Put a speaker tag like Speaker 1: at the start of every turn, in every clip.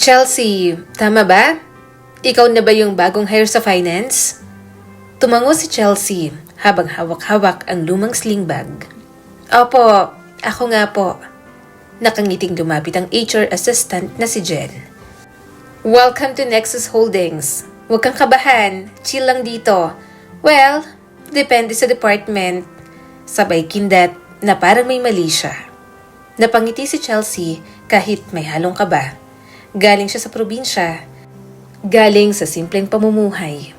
Speaker 1: Chelsea, tama ba? Ikaw na ba yung bagong hire sa finance? Tumango si Chelsea habang hawak-hawak ang lumang sling bag. Opo, ako nga po. Nakangiting lumapit ang HR assistant na si Jen. Welcome to Nexus Holdings. Huwag kang kabahan, chill lang dito. Well, depende sa department. Sabay kindat na parang may mali siya. Napangiti si Chelsea kahit may halong kaba. Galing siya sa probinsya. Galing sa simpleng pamumuhay.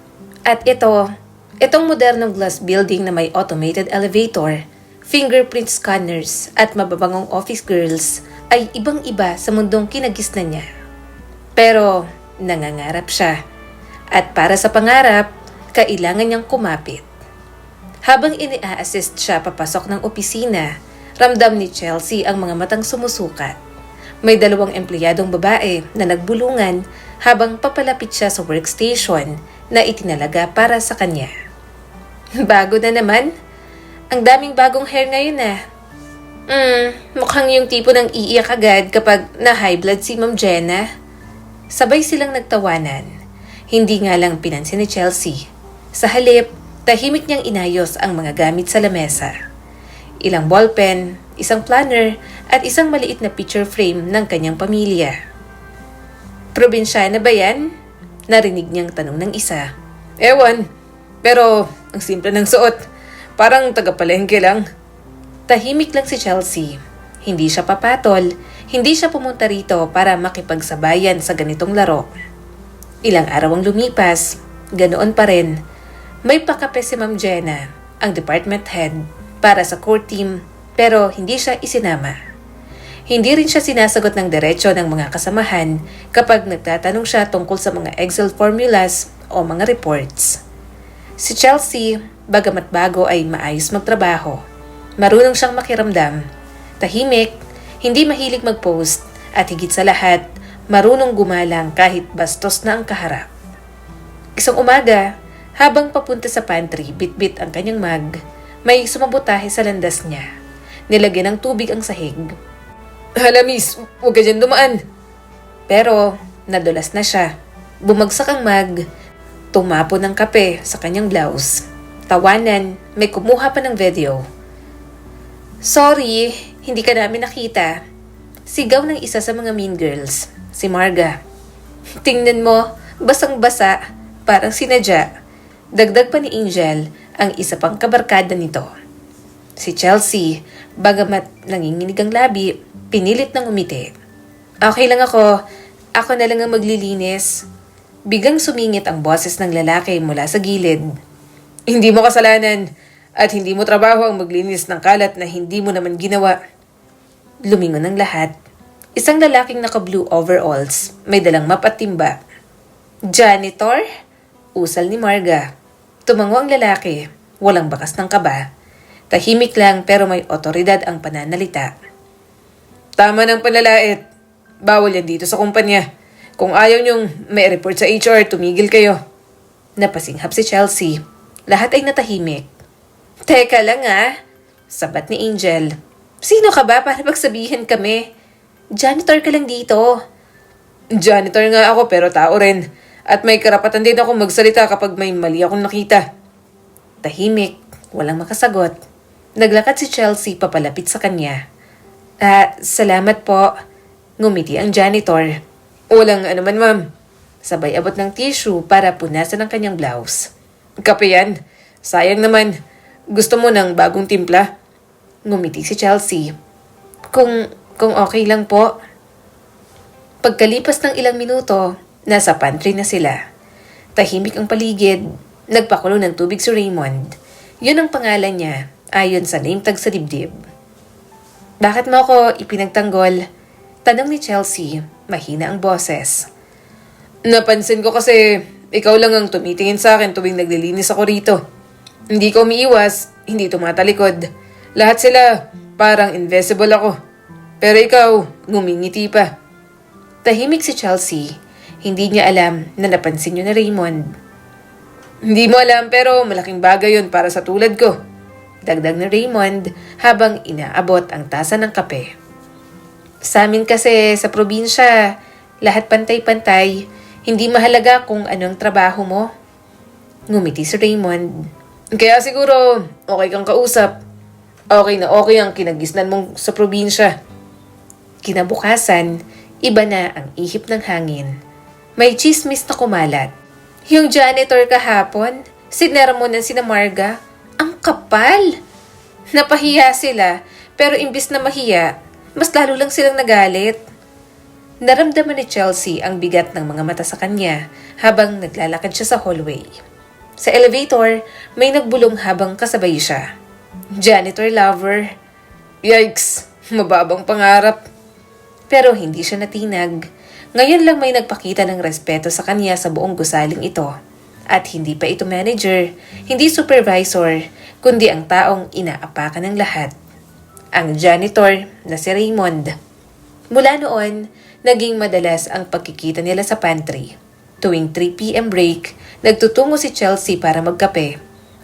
Speaker 1: At itong modernong glass building na may automated elevator, fingerprint scanners at mababangong office girls ay ibang-iba sa mundong kinagisnan niya. Pero nangangarap siya. At para sa pangarap, kailangan niyang kumapit. Habang ini-assist siya papasok ng opisina, ramdam ni Chelsea ang mga matang sumusukat. May 2 empleyadong babae na nagbulungan habang papalapit siya sa workstation na itinalaga para sa kanya. Bago na naman? Ang daming bagong hair ngayon ah. Mukhang yung tipo ng iiyak agad kapag na-high blood si Ma'am Jenna. Sabay silang nagtawanan. Hindi nga lang pinansin ni Chelsea. Sa halip, tahimik niyang inayos ang mga gamit sa lamesa. Ilang ballpen, isang planner, at isang maliit na picture frame ng kanyang pamilya. Probinsyana ba yan? Narinig niyang tanong ng isa. Ewan, pero ang simple ng suot. Parang taga-palengke lang. Tahimik lang si Chelsea. Hindi siya papatol, hindi siya pumunta rito para makipagsabayan sa ganitong laro. Ilang araw ang lumipas, ganoon pa rin. May pakape si Ma'am Jenna, ang department head, para sa core team, pero hindi siya isinama. Hindi rin siya sinasagot ng diretsyo ng mga kasamahan kapag nagtatanong siya tungkol sa mga Excel formulas o mga reports. Si Chelsea, bagamat bago ay maayos magtrabaho. Marunong siyang makiramdam. Tahimik, hindi mahilig mag-post, at higit sa lahat, marunong gumalang kahit bastos na ang kaharap. Isang umaga, habang papunta sa pantry, bit-bit ang kanyang mug, may sumabutahe sa landas niya. Nilagyan ng tubig ang sahig. Hala miss, huwag ka dyan dumaan. Pero nadulas na siya. Bumagsak ang mug. Tumapo ng kape sa kanyang blouse. Tawanan, may kumuha pa ng video. Sorry, hindi ka namin nakita. Sigaw ng isa sa mga mean girls, si Marga. Tingnan mo, basang-basa, parang sinadya. Dagdag pa ni Angel ang isa pang kabarkada nito. Si Chelsea, bagamat nanginginig ang labi, pinilit ng umiti. Okay lang ako. Ako na lang ang maglilinis. Bigang sumingit ang boses ng lalaki mula sa gilid. Hindi mo kasalanan at hindi mo trabaho ang maglinis ng kalat na hindi mo naman ginawa. Lumingon ang lahat. Isang lalaking naka-blue overalls, may dalang map at timba. Janitor? Usal ni Marga. Tumango ang lalaki, walang bakas ng kaba. Tahimik lang pero may otoridad ang pananalita. Tama ng panlalait. Bawal yan dito sa kumpanya. Kung ayaw niyong may report sa HR, tumigil kayo. Napasinghap si Chelsea. Lahat ay natahimik. Teka lang ah, sabat ni Angel. Sino ka ba para magsabihin kami? Janitor ka lang dito. Janitor nga ako pero tao rin. At may karapatan din ako magsalita kapag may mali akong nakita. Tahimik, walang makasagot. Naglakad si Chelsea papalapit sa kanya. Salamat po. Ngumiti ang janitor. Walang anuman ma'am. Sabay abot ng tissue para punasan ang kanyang blouse. Kape yan. Sayang naman. Gusto mo ng bagong timpla? Ngumiti si Chelsea. Kung okay lang po. Pagkalipas ng ilang minuto, nasa pantry na sila. Tahimik ang paligid. Nagpakulo ng tubig si Raymond. Yun ang pangalan niya, ayon sa name tag sa dibdib. Bakit mo ako ipinagtanggol? Tanong ni Chelsea, mahina ang boses. Napansin ko kasi ikaw lang ang tumitingin sa akin tuwing naglilinis ako rito. Hindi ko umiiwas, hindi tumatalikod. Lahat sila parang invisible ako. Pero ikaw, ngumingiti pa. Tahimik si Chelsea. Hindi niya alam na napansin niyo na Raymond. Hindi mo alam pero malaking bagay yun para sa tulad ko. Dagdag ni Raymond habang inaabot ang tasa ng kape. Sa amin kasi sa probinsya, Lahat pantay-pantay, hindi mahalaga kung anong trabaho mo. Ngumiti si Raymond. Kaya siguro, okay kang kausap. Okay na okay ang kinagisnan mong sa probinsya. Kinabukasan, iba na ang ihip ng hangin. May chismis na kumalat. Yung janitor kahapon, sinermon ng sina Marga, ang kapal! Napahiya sila, pero imbis na mahiya, mas lalo lang silang nagalit. Naramdaman ni Chelsea ang bigat ng mga mata sa kanya habang naglalakad siya sa hallway. Sa elevator, may nagbulong habang kasabay siya. Janitor lover. Yikes! Mababang pangarap. Pero hindi siya natinag. Ngayon lang may nagpakita ng respeto sa kanya sa buong gusaling ito. At hindi pa ito manager, hindi supervisor, kundi ang taong inaapakan ng lahat. Ang janitor na si Raymond. Mula noon, naging madalas ang pagkikita nila sa pantry. Tuwing 3 p.m. break, nagtutungo si Chelsea para magkape.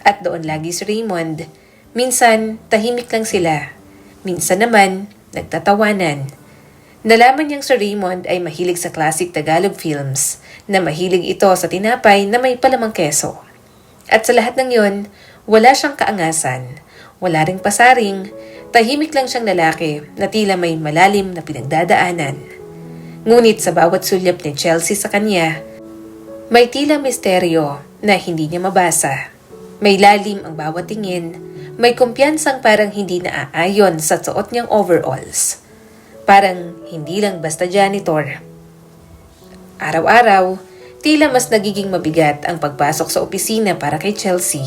Speaker 1: At doon lagi si Raymond. Minsan, tahimik lang sila. Minsan naman, nagtatawanan. Nalaman niyang si Raymond ay mahilig sa classic Tagalog films, na mahilig ito sa tinapay na may palamang keso. At sa lahat ng yon, wala siyang kaangasan, wala ring pasaring, tahimik lang siyang lalaki na tila may malalim na pinagdadaanan. Ngunit sa bawat sulyap ni Chelsea sa kanya, may tila misteryo na hindi niya mabasa. May lalim ang bawat tingin, may kumpiyansang parang hindi naaayon sa suot niyang overalls. Parang hindi lang basta janitor. Araw-araw, tila mas nagiging mabigat ang pagpasok sa opisina para kay Chelsea.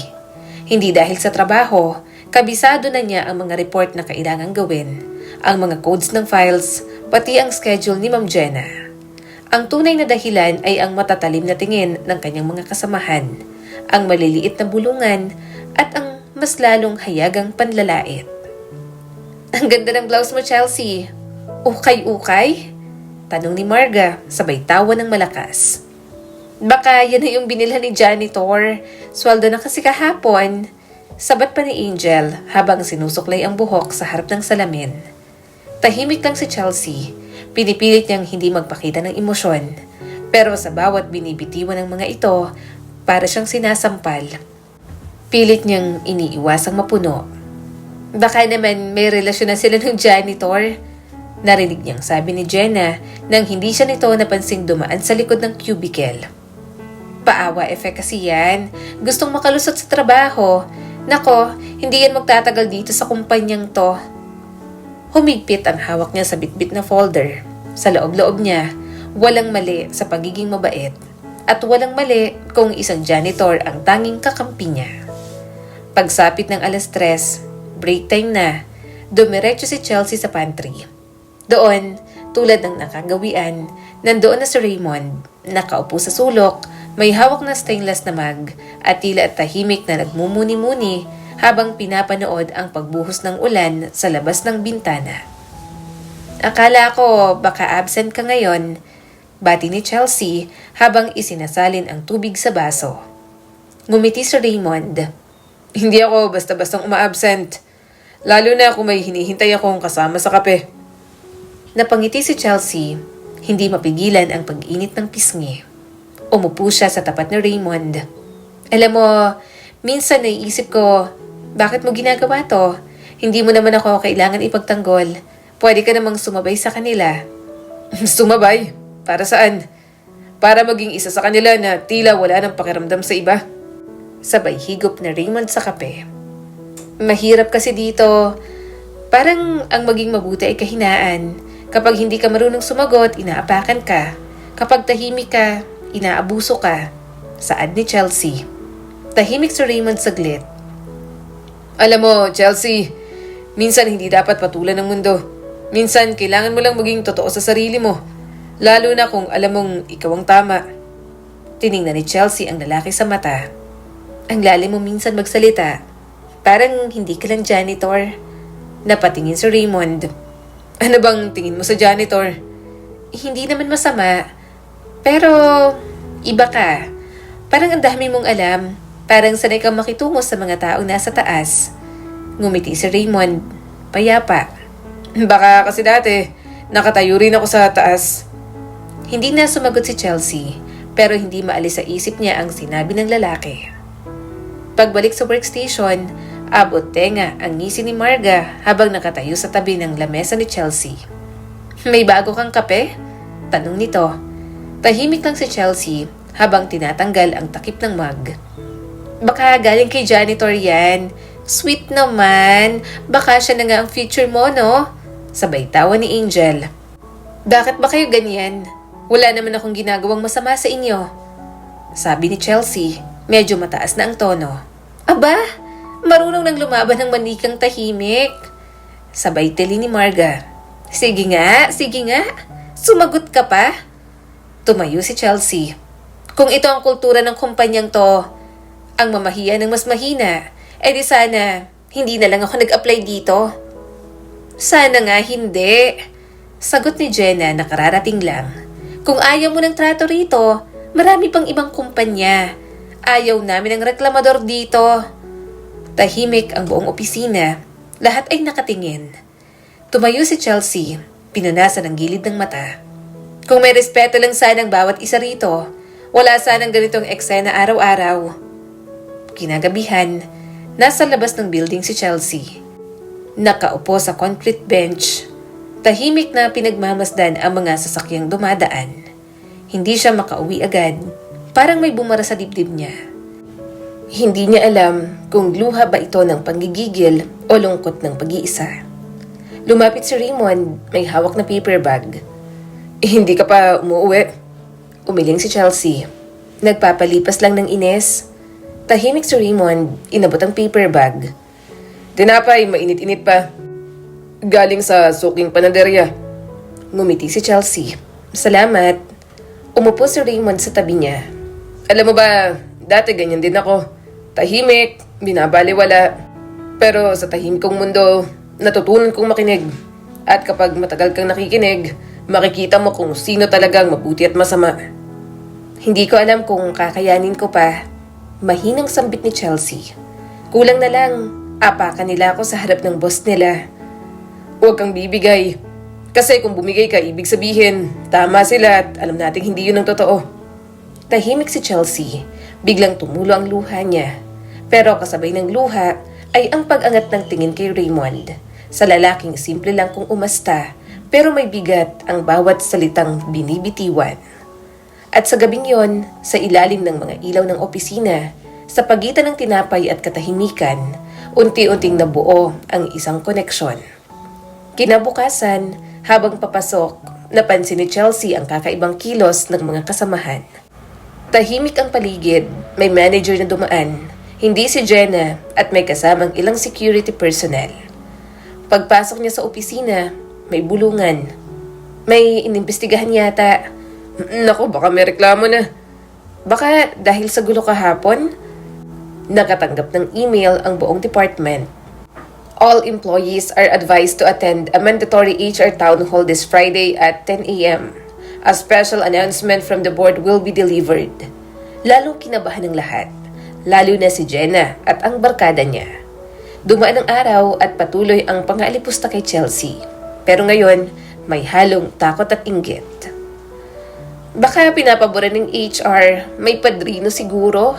Speaker 1: Hindi dahil sa trabaho, kabisado na niya ang mga report na kailangang gawin, ang mga codes ng files, pati ang schedule ni Ma'am Jenna. Ang tunay na dahilan ay ang matatalim na tingin ng kanyang mga kasamahan, ang maliliit na bulungan, at ang mas lalong hayagang panlalait. Ang ganda ng blouse mo, Chelsea. Ukay-ukay? Tanong ni Marga, sabay tawa ng malakas. Baka yan na yung binilhan ni janitor. Sweldo na kasi kahapon. Sabat pa ni Angel habang sinusuklay ang buhok sa harap ng salamin. Tahimik lang si Chelsea. Pinipilit niyang hindi magpakita ng emosyon. Pero sa bawat binibitiwan ng mga ito, para siyang sinasampal. Pilit niyang iniiwasang mapuno. Baka naman may relasyon na sila ng janitor. Narinig niyang sabi ni Jenna nang hindi siya nito napansing dumaan sa likod ng cubicle. Paawa effect kasi yan. Gustong makalusot sa trabaho. Nako, hindi yan magtatagal dito sa kumpanyang to. Humigpit ang hawak niya sa bitbit na folder. Sa loob-loob niya, walang mali sa pagiging mabait. At walang mali kung isang janitor ang tanging kakampi niya. Pagsapit ng 3:00, break time na, dumiretso si Chelsea sa pantry. Doon, tulad ng nakagawian, nandoon na si Raymond, nakaupo sa sulok, may hawak na stainless na mug at tila at tahimik na nagmumuni-muni habang pinapanood ang pagbuhos ng ulan sa labas ng bintana. Akala ko baka absent ka ngayon, bati ni Chelsea habang isinasalin ang tubig sa baso. Ngumiti si Raymond. Hindi ako basta-bastang uma-absent, lalo na kung may hinihintay akong kasama sa kape. Napangiti si Chelsea, hindi mapigilan ang pag-init ng pisngi. Umupo siya sa tapat ni Raymond. Alam mo, minsan naiisip ko, bakit mo ginagawa to? Hindi mo naman ako kailangan ipagtanggol. Pwede ka namang sumabay sa kanila. Sumabay? Para saan? Para maging isa sa kanila na tila wala nang pakiramdam sa iba. Sabay higop na Raymond sa kape. Mahirap kasi dito. Parang ang maging mabuti ay kahinaan. Kapag hindi ka marunong sumagot, inaapakan ka. Kapag tahimik ka, inaabuso ka. Saad ni Chelsea. Tahimik si Raymond saglit. Alam mo, Chelsea, minsan hindi dapat patulan ng mundo. Minsan kailangan mo lang maging totoo sa sarili mo. Lalo na kung alam mong ikaw ang tama. Tiningnan ni Chelsea ang lalaki sa mata. Ang lalim mo minsan magsalita. Parang hindi ka lang janitor. Napatingin si Raymond. Ano bang tingin mo sa janitor? Hindi naman masama. Pero iba ka. Parang ang dami mong alam. Parang sanay kang makitungo sa mga taong nasa taas. Ngumiti si Raymond. Payapa. Baka kasi dati, nakatayo rin ako sa taas. Hindi na sumagot si Chelsea, pero hindi maalis sa isip niya ang sinabi ng lalaki. Pagbalik sa workstation, abot tenga ang ngisi ni Marga habang nakatayo sa tabi ng lamesa ni Chelsea. "May bago kang kape?" tanong nito. Tahimik lang si Chelsea habang tinatanggal ang takip ng mug. "Baka galing kay janitor yan. Sweet naman. Baka siya na nga ang future mo, no?" Sabay tawa ni Angel. "Bakit ba kayo ganyan? Wala naman akong ginagawang masama sa inyo," sabi ni Chelsea. Medyo mataas na ang tono. "Aba, marunong nang lumaban ng manikang tahimik," sabay tili ni Marga. Sige nga. Sumagot ka pa." Tumayo si Chelsea. "Kung ito ang kultura ng kumpanyang to, ang mamahiya ng mas mahina, di sana hindi na lang ako nag-apply dito." "Sana nga hindi," sagot ni Jenna na kararating lang. "Kung ayaw mo ng trato rito, marami pang ibang kumpanya. Ayaw namin ng reklamador dito." Tahimik ang buong opisina. Lahat ay nakatingin. Tumayo si Chelsea, pinunasan ang gilid ng mata. "Kung may respeto lang sana ang bawat isa rito, wala sanang ganitong eksena araw-araw." Kinagabihan, nasa labas ng building si Chelsea. Nakaupo sa concrete bench. Tahimik na pinagmamasdan ang mga sasakyang dumadaan. Hindi siya makauwi agad. Parang may bumara sa dibdib niya. Hindi niya alam kung luha ba ito ng panggigigil o lungkot ng pag-iisa. Lumapit si Raymond, may hawak na paper bag. Hindi ka pa umuwi?" Umiling si Chelsea. Nagpapalipas lang ng Ines. Tahimik si Raymond, inabot ang paper bag. "Tinapay, mainit-init pa. Galing sa suking panaderya." Ngumiti si Chelsea. "Salamat." Umupo si Raymond sa tabi niya. "Alam mo ba, dati ganyan din ako. Tahimik, binabaliwala. Pero sa tahimik kong mundo, natutunan kong makinig. At kapag matagal kang nakikinig, makikita mo kung sino talagang mabuti at masama." Hindi ko alam kung kakayanin ko pa. Mahinang sambit ni Chelsea. Kulang na lang, apakan nila ako sa harap ng boss nila. "Huwag kang bibigay. Kasi kung bumigay ka, ibig sabihin, tama sila at alam nating hindi yun ang totoo." Tahimik si Chelsea. Biglang tumulo ang luha niya. Pero kasabay ng luha ay ang pag-angat ng tingin kay Raymond. Sa lalaking simple lang kung umasta, pero may bigat ang bawat salitang binibitiwan. At sa gabing yon, sa ilalim ng mga ilaw ng opisina, sa pagitan ng tinapay at katahimikan, unti-unting nabuo ang isang koneksyon. Kinabukasan, habang papasok, napansin ni Chelsea ang kakaibang kilos ng mga kasamahan. Tahimik ang paligid, may manager na dumaan, hindi si Jenna at may kasamang ilang security personnel. Pagpasok niya sa opisina, may bulungan. May inimbestigahan yata. Naku, baka may reklamo na. Baka dahil sa gulo kahapon? Nakatanggap ng email ang buong department. "All employees are advised to attend a mandatory HR town hall this Friday at 10 a.m. A special announcement from the board will be delivered." Lalong kinabahan ng lahat, lalo na si Jenna at ang barkada niya. Dumaan ang araw at patuloy ang pang-aalipusta kay Chelsea. Pero ngayon, may halong takot at inggit. Baka pinapaboran ng HR, may padrino siguro?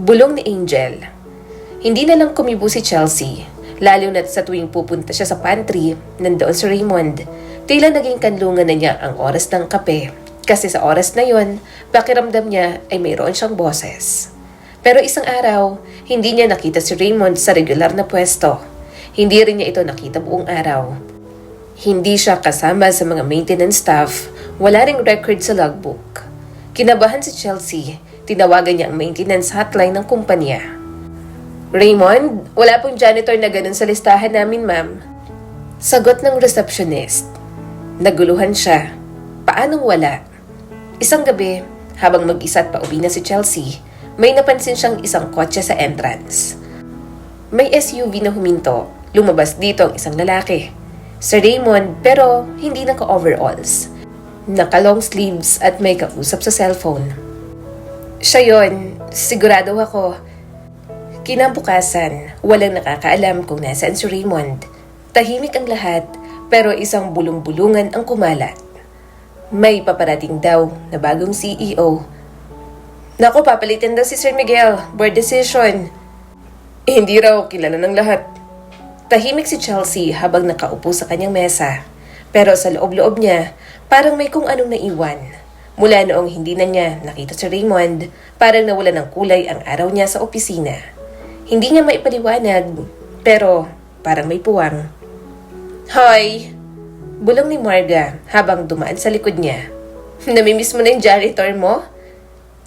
Speaker 1: Bulong ni Angel. Hindi na lang kumibo si Chelsea, lalo na sa tuwing pupunta siya sa pantry, nandoon si Raymond. Tila naging kanlungan na niya ang oras ng kape, kasi sa oras na yon, pakiramdam niya ay mayroon siyang boses. Pero isang araw, hindi niya nakita si Raymond sa regular na pwesto. Hindi rin niya ito nakita buong araw. Hindi siya kasama sa mga maintenance staff, wala ring record sa logbook. Kinabahan si Chelsea, tinawagan niya ang maintenance hotline ng kumpanya. "Raymond, wala pong janitor na ganun sa listahan namin, ma'am." Sagot ng receptionist. Naguluhan siya. Paanong wala? Isang gabi, habang mag-isa at pauwi na si Chelsea, may napansin siyang isang kotse sa entrance. May SUV na huminto. Lumabas dito ang isang lalaki. Si Raymond, pero hindi naka-overalls. Naka-long sleeves at may kausap sa cellphone. Siya yon, sigurado ako. Kinabukasan, walang nakakaalam kung nasaan si Raymond. Tahimik ang lahat, pero isang bulong-bulungan ang kumalat. May paparating daw na bagong CEO. Naku, papalitan daw si Sir Miguel. Board decision. Hindi raw kilala ng lahat. Tahimik si Chelsea habang nakaupo sa kanyang mesa. Pero sa loob-loob niya, parang may kung anong naiwan. Mula noong hindi na niya nakita si Raymond, parang nawala ng kulay ang araw niya sa opisina. Hindi niya maipaliwanag, pero parang may puwang. Hoy! Bulong ni Marga habang dumaan sa likod niya. Namimiss mo na yung janitor mo?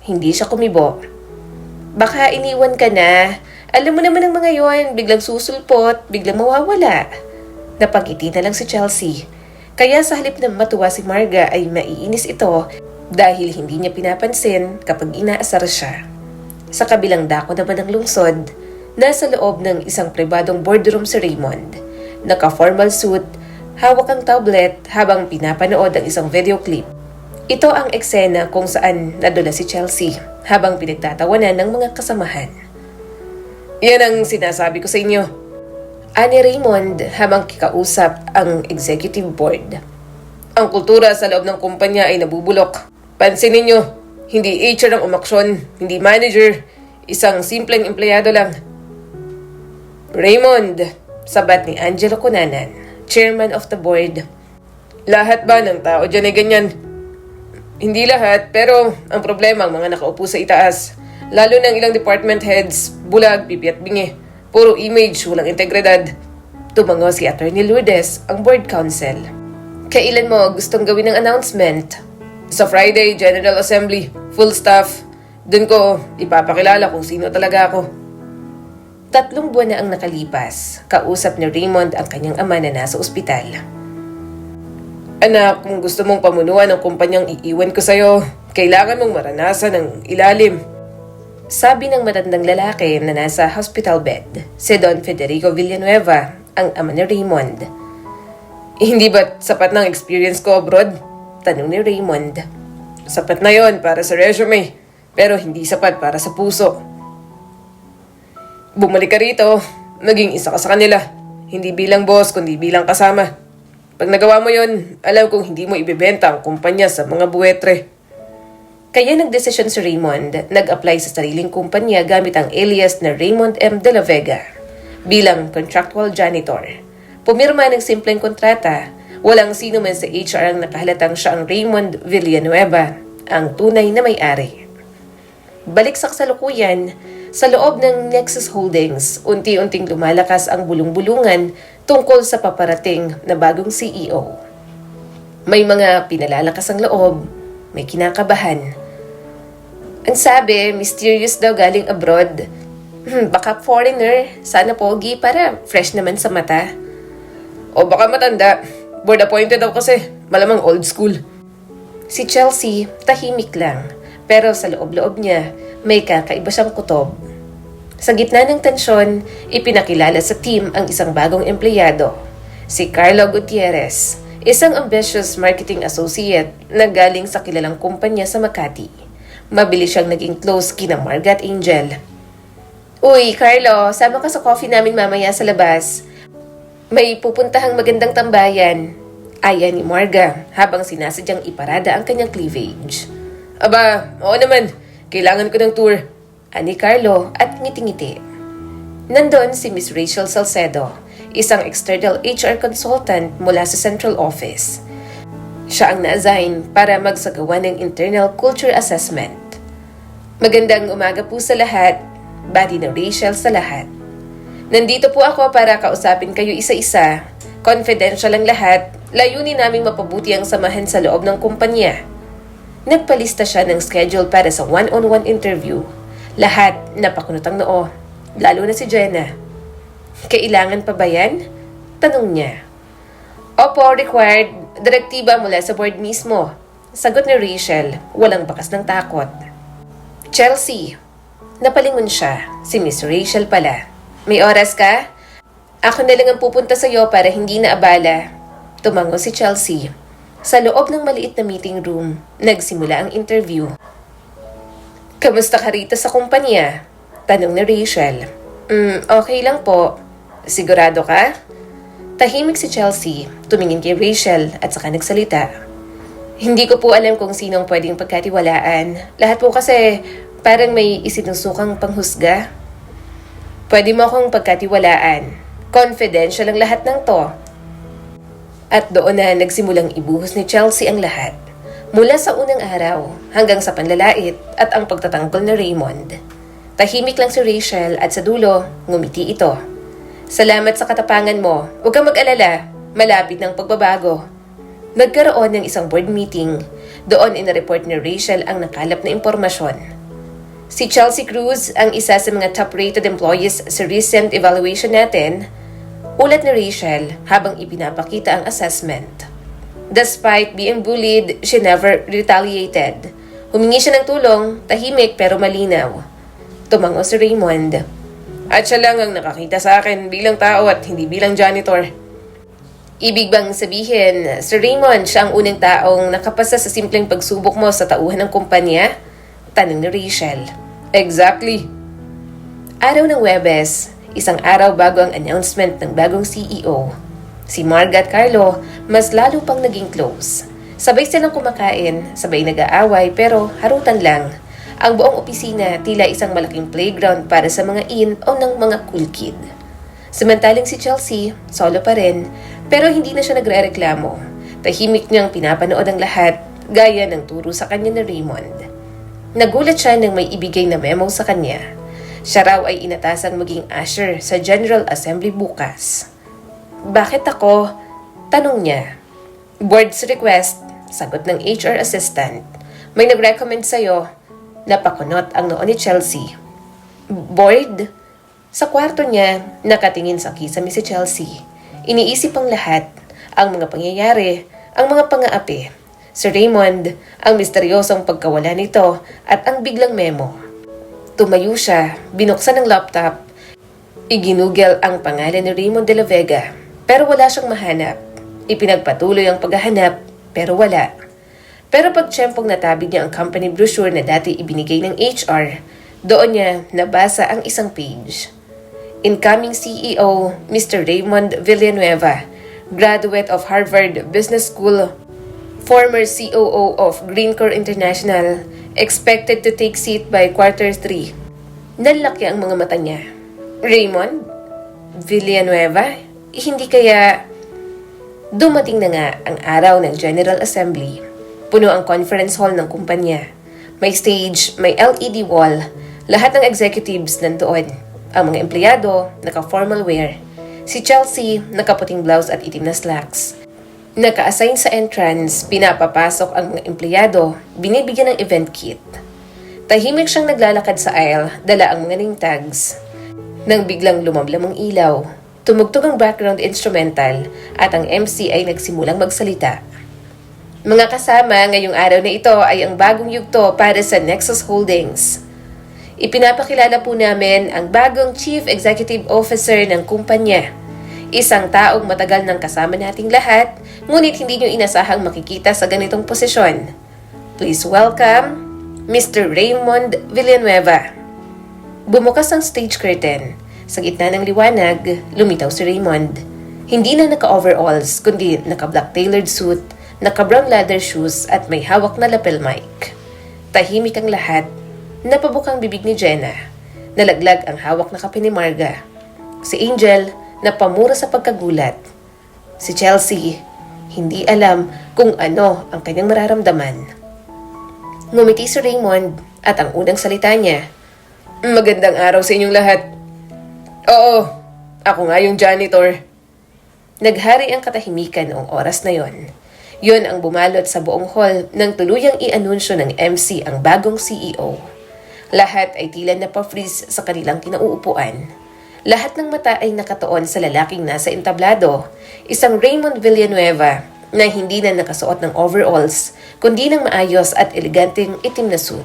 Speaker 1: Hindi siya kumibo. Baka iniwan ka na. Alam mo naman ang mga yon, biglang susulpot, biglang mawawala. Napangiti na lang si Chelsea. Kaya sa halip na matuwa si Marga ay maiinis ito dahil hindi niya pinapansin kapag inaasar siya. Sa kabilang dako naman ng lungsod, nasa loob ng isang pribadong boardroom si Raymond. Naka-formal suit, hawak ang tablet habang pinapanood ang isang video clip. Ito ang eksena kung saan nadula si Chelsea habang pinagtatawanan ng mga kasamahan. Yan ang sinasabi ko sa inyo. Ani Raymond habang kikausap ang executive board. Ang kultura sa loob ng kumpanya ay nabubulok. Pansinin niyo, hindi HR ang umaksyon, hindi manager, isang simpleng empleyado lang. Raymond, sabat ni Angelo Cunanan, chairman of the board. Lahat ba ng tao dyan ay ganyan? Hindi lahat, pero ang problema ang mga nakaupo sa itaas. Lalo ng ilang department heads, bulag, pipi at bingi. Puro image, walang integridad. Tumango si Attorney Lourdes, ang board counsel. Kailan mo gustong gawin ng announcement? Sa Friday, General Assembly, full staff. Doon ko ipapakilala kung sino talaga ako. 3 buwan na ang nakalipas. Kausap ni Raymond ang kanyang ama na nasa ospital. Anak, kung gusto mong pamunuan ng kumpanyang iiwan ko sa'yo, kailangan mong maranasan ng ilalim. Sabi ng matandang lalaki na nasa hospital bed, si Don Federico Villanueva, ang ama ni Raymond. Hindi ba sapat ng experience ko abroad? Tanong ni Raymond. Sapat na yon para sa resume, pero hindi sapat para sa puso. Bumalik ka rito, naging isa ka sa kanila. Hindi bilang boss, kundi bilang kasama. Pag nagawa mo yon, alam kong hindi mo ibebenta ang kumpanya sa mga buwetre. Kaya nagdesisyon si Raymond, nag-apply sa sariling kumpanya gamit ang alias na Raymond M. De La Vega bilang contractual janitor. Pumirma ng simpleng kontrata, walang sino man sa HR ang nakahalatang siya ang Raymond Villanueva, ang tunay na may-ari. Balik sa kasalukuyan, sa loob ng Nexus Holdings, unti-unting lumalakas ang bulong-bulungan tungkol sa paparating na bagong CEO. May mga pinalalakas ang loob, may kinakabahan. Ang sabi, mysterious daw galing abroad. Baka foreigner, sana pogi para fresh naman sa mata. O baka matanda, board appointed daw kasi, malamang old school. Si Chelsea, tahimik lang, pero sa loob-loob niya, may kakaiba siyang kutob. Sa gitna ng tensyon, ipinakilala sa team ang isang bagong empleyado, si Carlo Gutierrez, isang ambitious marketing associate na galing sa kilalang kumpanya sa Makati. Mabilis siyang naging close kina Marga at Angel. Uy, Carlo, sama ka sa coffee namin mamaya sa labas. May pupuntahang magandang tambayan. Aya ni Marga habang sinasadyang iparada ang kanyang cleavage. Aba, oo naman. Kailangan ko ng tour. Ani Carlo at ngiti-ngiti. Nandoon si Miss Rachel Salcedo, isang external HR consultant mula sa central office. Siya ang na-assign para magsagawa ng internal culture assessment. Magandang umaga po sa lahat. Bati ng Rachel sa lahat. Nandito po ako para kausapin kayo isa-isa. Confidential ang lahat. Layunin naming mapabuti ang samahan sa loob ng kumpanya. Nagpalista siya ng schedule para sa one-on-one interview. Lahat napakunotang noo, lalo na si Jenna. Kailangan pa ba yan? Tanong niya. Opo, required. Direktiba mula sa board mismo. Sagot ni Rachel, walang bakas ng takot. Chelsea. Napalingon siya. Si Miss Rachel pala. May oras ka? Ako na lang ang pupunta sa'yo para hindi na abala. Tumango si Chelsea. Sa loob ng maliit na meeting room, nagsimula ang interview. Kamusta ka rito sa kumpanya? Tanong ni Rachel. Okay lang po. Sigurado ka? Tahimik si Chelsea, tumingin kay Rachel at saka nagsalita. Hindi ko po alam kung sinong pwedeng pagkatiwalaan. Lahat po kasi parang may isinusukang panghusga. Pwede mo akong pagkatiwalaan. Confidential ang lahat ng to. At doon na nagsimulang ibuhos ni Chelsea ang lahat. Mula sa unang araw hanggang sa panlalait at ang pagtatanggol ni Raymond. Tahimik lang si Rachel at sa dulo, ngumiti ito. Salamat sa katapangan mo. Huwag kang mag-alala. Malapit ng pagbabago. Nagkaroon ng isang board meeting. Doon inareport ni Rachel ang nakalap na impormasyon. Si Chelsea Cruz ang isa sa mga top-rated employees sa recent evaluation natin. Ulat ni Rachel habang ipinapakita ang assessment. Despite being bullied, she never retaliated. Humingi siya ng tulong, tahimik pero malinaw. Tumango si Raymond. At siya lang ang nakakita sa akin bilang tao at hindi bilang janitor. Ibig bang sabihin, Sir Raymond, siya ang unang taong nakapasa sa simpleng pagsubok mo sa tauhan ng kumpanya? Tanong ni Rachel. Exactly. Araw ng Huwebes, isang araw bago ang announcement ng bagong CEO. Si Marga at Carlo, mas lalo pang naging close. Sabay silang kumakain, sabay nag-aaway pero harutan lang. Ang buong opisina tila isang malaking playground para sa mga in o ng mga cool kid. Samantalang si Chelsea, solo pa rin, pero hindi na siya nagre-reklamo. Tahimik niyang pinapanood ang lahat, gaya ng turo sa kanya ni Raymond. Nagulat siya nang may ibigay na memo sa kanya. Siya raw ay inatasang maging usher sa General Assembly bukas. Bakit ako? Tanong niya. Board's request, sagot ng HR assistant. May nag-recommend sa'yo. Napakunot ang noo ni Chelsea. Board? Sa kwarto niya, nakatingin sa kisame si Chelsea. Iniisip ang lahat, ang mga pangyayari, ang mga pang-aapi. Si Raymond, ang misteryosong pagkawala nito at ang biglang memo. Tumayo siya, binuksan ang laptop. Iginugel ang pangalan ni Raymond de la Vega, pero wala siyang mahanap. Ipinagpatuloy ang paghahanap, pero wala. Pero pagtiyempong natabig niya ang company brochure na dati ibinigay ng HR, doon niya nabasa ang isang page. Incoming CEO, Mr. Raymond Villanueva, graduate of Harvard Business School, former COO of Greencore International, expected to take seat by Q3. Nanlaki ang mga mata niya. Raymond? Villanueva? Hindi kaya... Dumating na nga ang araw ng General Assembly. Puno ang conference hall ng kumpanya. May stage, may LED wall. Lahat ng executives nandoon. Ang mga empleyado, naka-formal wear. Si Chelsea, nakaputing blouse at itim na slacks. Naka-assign sa entrance, pinapapasok ang mga empleyado, binibigyan ng event kit. Tahimik siyang naglalakad sa aisle, dala ang mga name tags. Nang biglang lumamlam ang ilaw, tumugtog ang background instrumental at ang MC ay nagsimulang magsalita. Mga kasama, ngayong araw na ito ay ang bagong yugto para sa Nexus Holdings. Ipinapakilala po namin ang bagong Chief Executive Officer ng kumpanya. Isang taong matagal nang kasama nating lahat, ngunit hindi nyo inasahang makikita sa ganitong posisyon. Please welcome, Mr. Raymond Villanueva. Bumukas ang stage curtain. Sa gitna ng liwanag, lumitaw si Raymond. Hindi na naka-overalls, kundi naka-black tailored suit, naka-brown leather shoes at may hawak na lapel mic. Tahimik ang lahat. Napabukang bibig ni Jenna. Nalaglag ang hawak na kape ni Marga. Si Angel, napamura sa pagkagulat. Si Chelsea, hindi alam kung ano ang kanyang mararamdaman. Ngumiti si Raymond at ang unang salita niya. Magandang araw sa inyong lahat. Oo, ako nga yung janitor. Naghari ang katahimikan noong oras na yon. Yun ang bumalot sa buong hall nang tuluyang i-anunsyo ng MC ang bagong CEO. Lahat ay tila napafreeze sa kanilang kinauupuan. Lahat ng mata ay nakatuon sa lalaking nasa entablado, isang Raymond Villanueva na hindi na nakasuot ng overalls, kundi ng maayos at eleganteng itim na suit.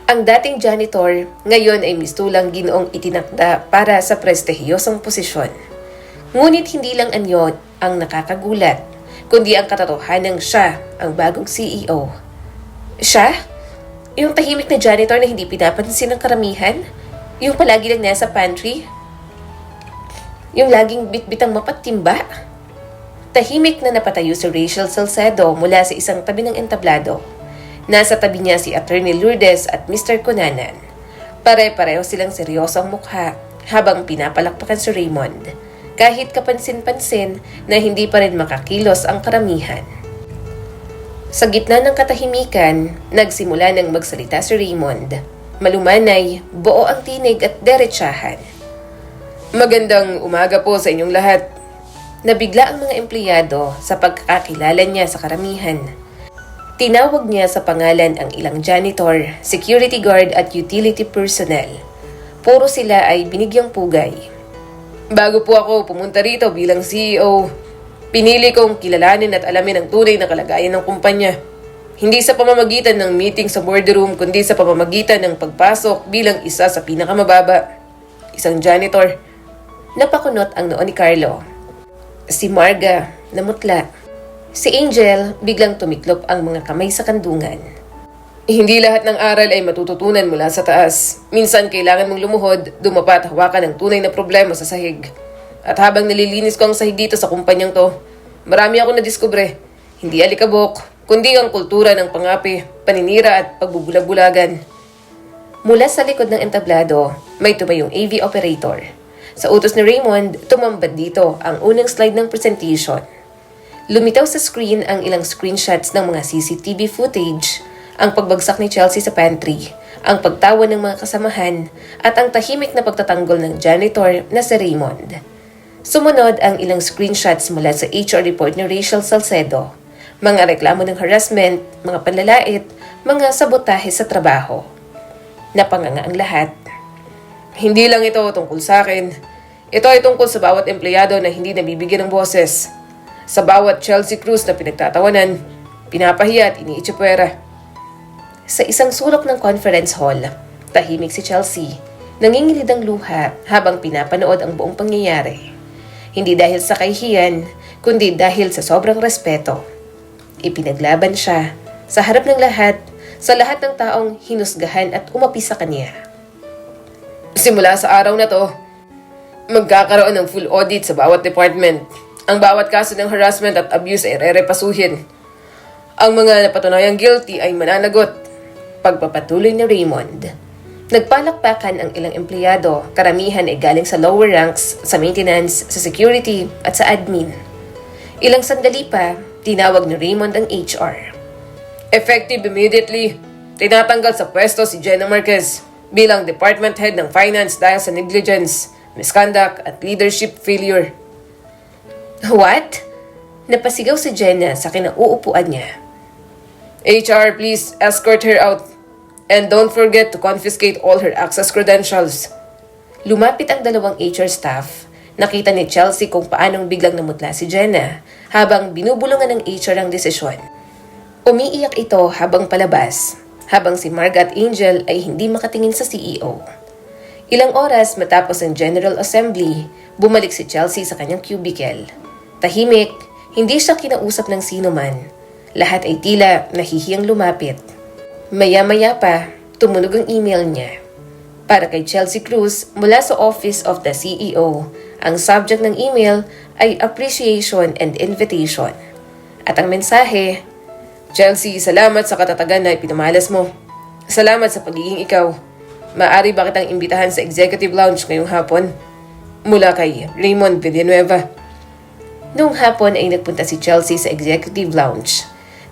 Speaker 1: Ang dating janitor, ngayon ay mistulang ginoong itinakda para sa prestihiyosong posisyon. Ngunit hindi lang anyo ang nakakagulat, kundi ang katotohanang siya ang bagong CEO. Siya? Yung tahimik na janitor na hindi pinapansin ng karamihan? Yung palagi lang nasa pantry? Yung laging bitbitang mapatimba? Tahimik na napatayo si Rachel Salcedo mula sa isang tabi ng entablado. Nasa tabi niya si Attorney Lourdes at Mr. Cunanan. Pare-pareho silang seryoso ang mukha habang pinapalakpakan si Raymond. Kahit kapansin-pansin na hindi pa rin makakilos ang karamihan. Sa gitna ng katahimikan, nagsimula ng magsalita si Raymond. Malumanay, buo ang tinig at derechahan. Magandang umaga po sa inyong lahat. Nabigla ang mga empleyado sa pagkakakilala niya sa karamihan. Tinawag niya sa pangalan ang ilang janitor, security guard at utility personnel. Puro sila ay binigyang pugay. Bago po ako pumunta rito bilang CEO, pinili kong kilalanin at alamin ang tunay na kalagayan ng kumpanya. Hindi sa pamamagitan ng meeting sa boardroom, kundi sa pamamagitan ng pagpasok bilang isa sa pinakamababa. Isang janitor. Napakunot ang noo ni Carlo. Si Marga, namutla. Si Angel, biglang tumiklop ang mga kamay sa kandungan. Hindi lahat ng aral ay matututunan mula sa taas. Minsan kailangan mong lumuhod, dumapa at hawakan ang tunay na problema sa sahig. At habang nalilinis ko ang sahig dito sa kumpanyang to, marami ako nadiskubre. Hindi alikabok, kundi ang kultura ng pangapi, paninira at pagbubulag-bulagan. Mula sa likod ng entablado, may tumayong AV operator. Sa utos ni Raymond, tumambad dito ang unang slide ng presentation. Lumitaw sa screen ang ilang screenshots ng mga CCTV footage, ang pagbagsak ni Chelsea sa pantry, ang pagtawa ng mga kasamahan, at ang tahimik na pagtatanggol ng janitor na si Raymond. Sumunod ang ilang screenshots mula sa HR report ni Rachel Salcedo, mga reklamo ng harassment, mga panlalait, mga sabotahe sa trabaho. Napanganga ang lahat. Hindi lang ito tungkol sa akin. Ito ay tungkol sa bawat empleyado na hindi nabibigyan ng boses. Sa bawat Chelsea Cruz na pinagtatawanan, pinapahiya at iniitsipwera. Sa isang sulok ng conference hall, tahimik si Chelsea. Nangingilid ang luha habang pinapanood ang buong pangyayari. Hindi dahil sa kahihiyan, kundi dahil sa sobrang respeto. Ipinaglaban siya sa harap ng lahat, sa lahat ng taong hinusgahan at umapi sa kanya. Simula sa araw na to, magkakaroon ng full audit sa bawat department. Ang bawat kaso ng harassment at abuse ay rerepasuhin. Ang mga napatunayang guilty ay mananagot. Pagpapatuloy ni Raymond. Nagpalakpakan ang ilang empleyado, karamihan ay galing sa lower ranks, sa maintenance, sa security at sa admin. Ilang sandali pa, tinawag ni Raymond ang HR. Effective immediately, tinatanggal sa pwesto si Jenna Marquez bilang department head ng finance dahil sa negligence, misconduct at leadership failure. What? Napasigaw si Jenna sa kinauupuan niya. HR, please escort her out. And don't forget to confiscate all her access credentials. Lumapit ang dalawang HR staff. Nakita ni Chelsea kung paanong biglang namutla si Jenna habang binubulungan ng HR ang desisyon. Umiiyak ito habang palabas, habang si Marga at Angel ay hindi makatingin sa CEO. Ilang oras matapos ang General Assembly, bumalik si Chelsea sa kanyang cubicle. Tahimik, hindi siya kinausap ng sino man. Lahat ay tila nahihiyang lumapit. Maya-maya pa, tumunog ang email niya. Para kay Chelsea Cruz mula sa Office of the CEO, ang subject ng email ay appreciation and invitation. At ang mensahe, Chelsea, salamat sa katatagan na ipinamalas mo. Salamat sa pagiging ikaw. Maaari ba kitang imbitahan sa executive lounge ngayong hapon? Mula kay Raymond Villanueva. Noong hapon ay nagpunta si Chelsea sa executive lounge.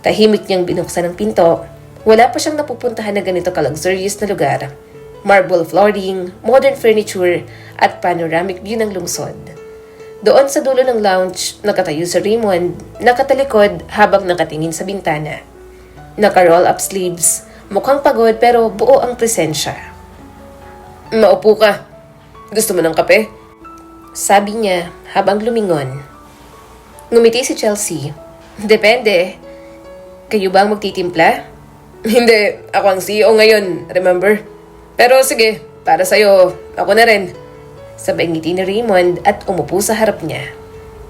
Speaker 1: Tahimik niyang binuksan ang pinto. Wala pa siyang napupuntahan na ganito ka-luxurious na lugar. Marble flooring, modern furniture, at panoramic view ng lungsod. Doon sa dulo ng lounge, nakatayo si Raymond, nakatalikod habang nakatingin sa bintana. Naka-roll up sleeves, mukhang pagod pero buo ang presensya. Maupo ka. Gusto mo ng kape? Sabi niya habang lumingon. Ngumiti si Chelsea. Depende. Kayo ba ang magtitimpla? Hindi, ako ang CEO ngayon, remember? Pero sige, para sa'yo, ako na rin. Sabay ngiti ni Raymond at umupo sa harap niya.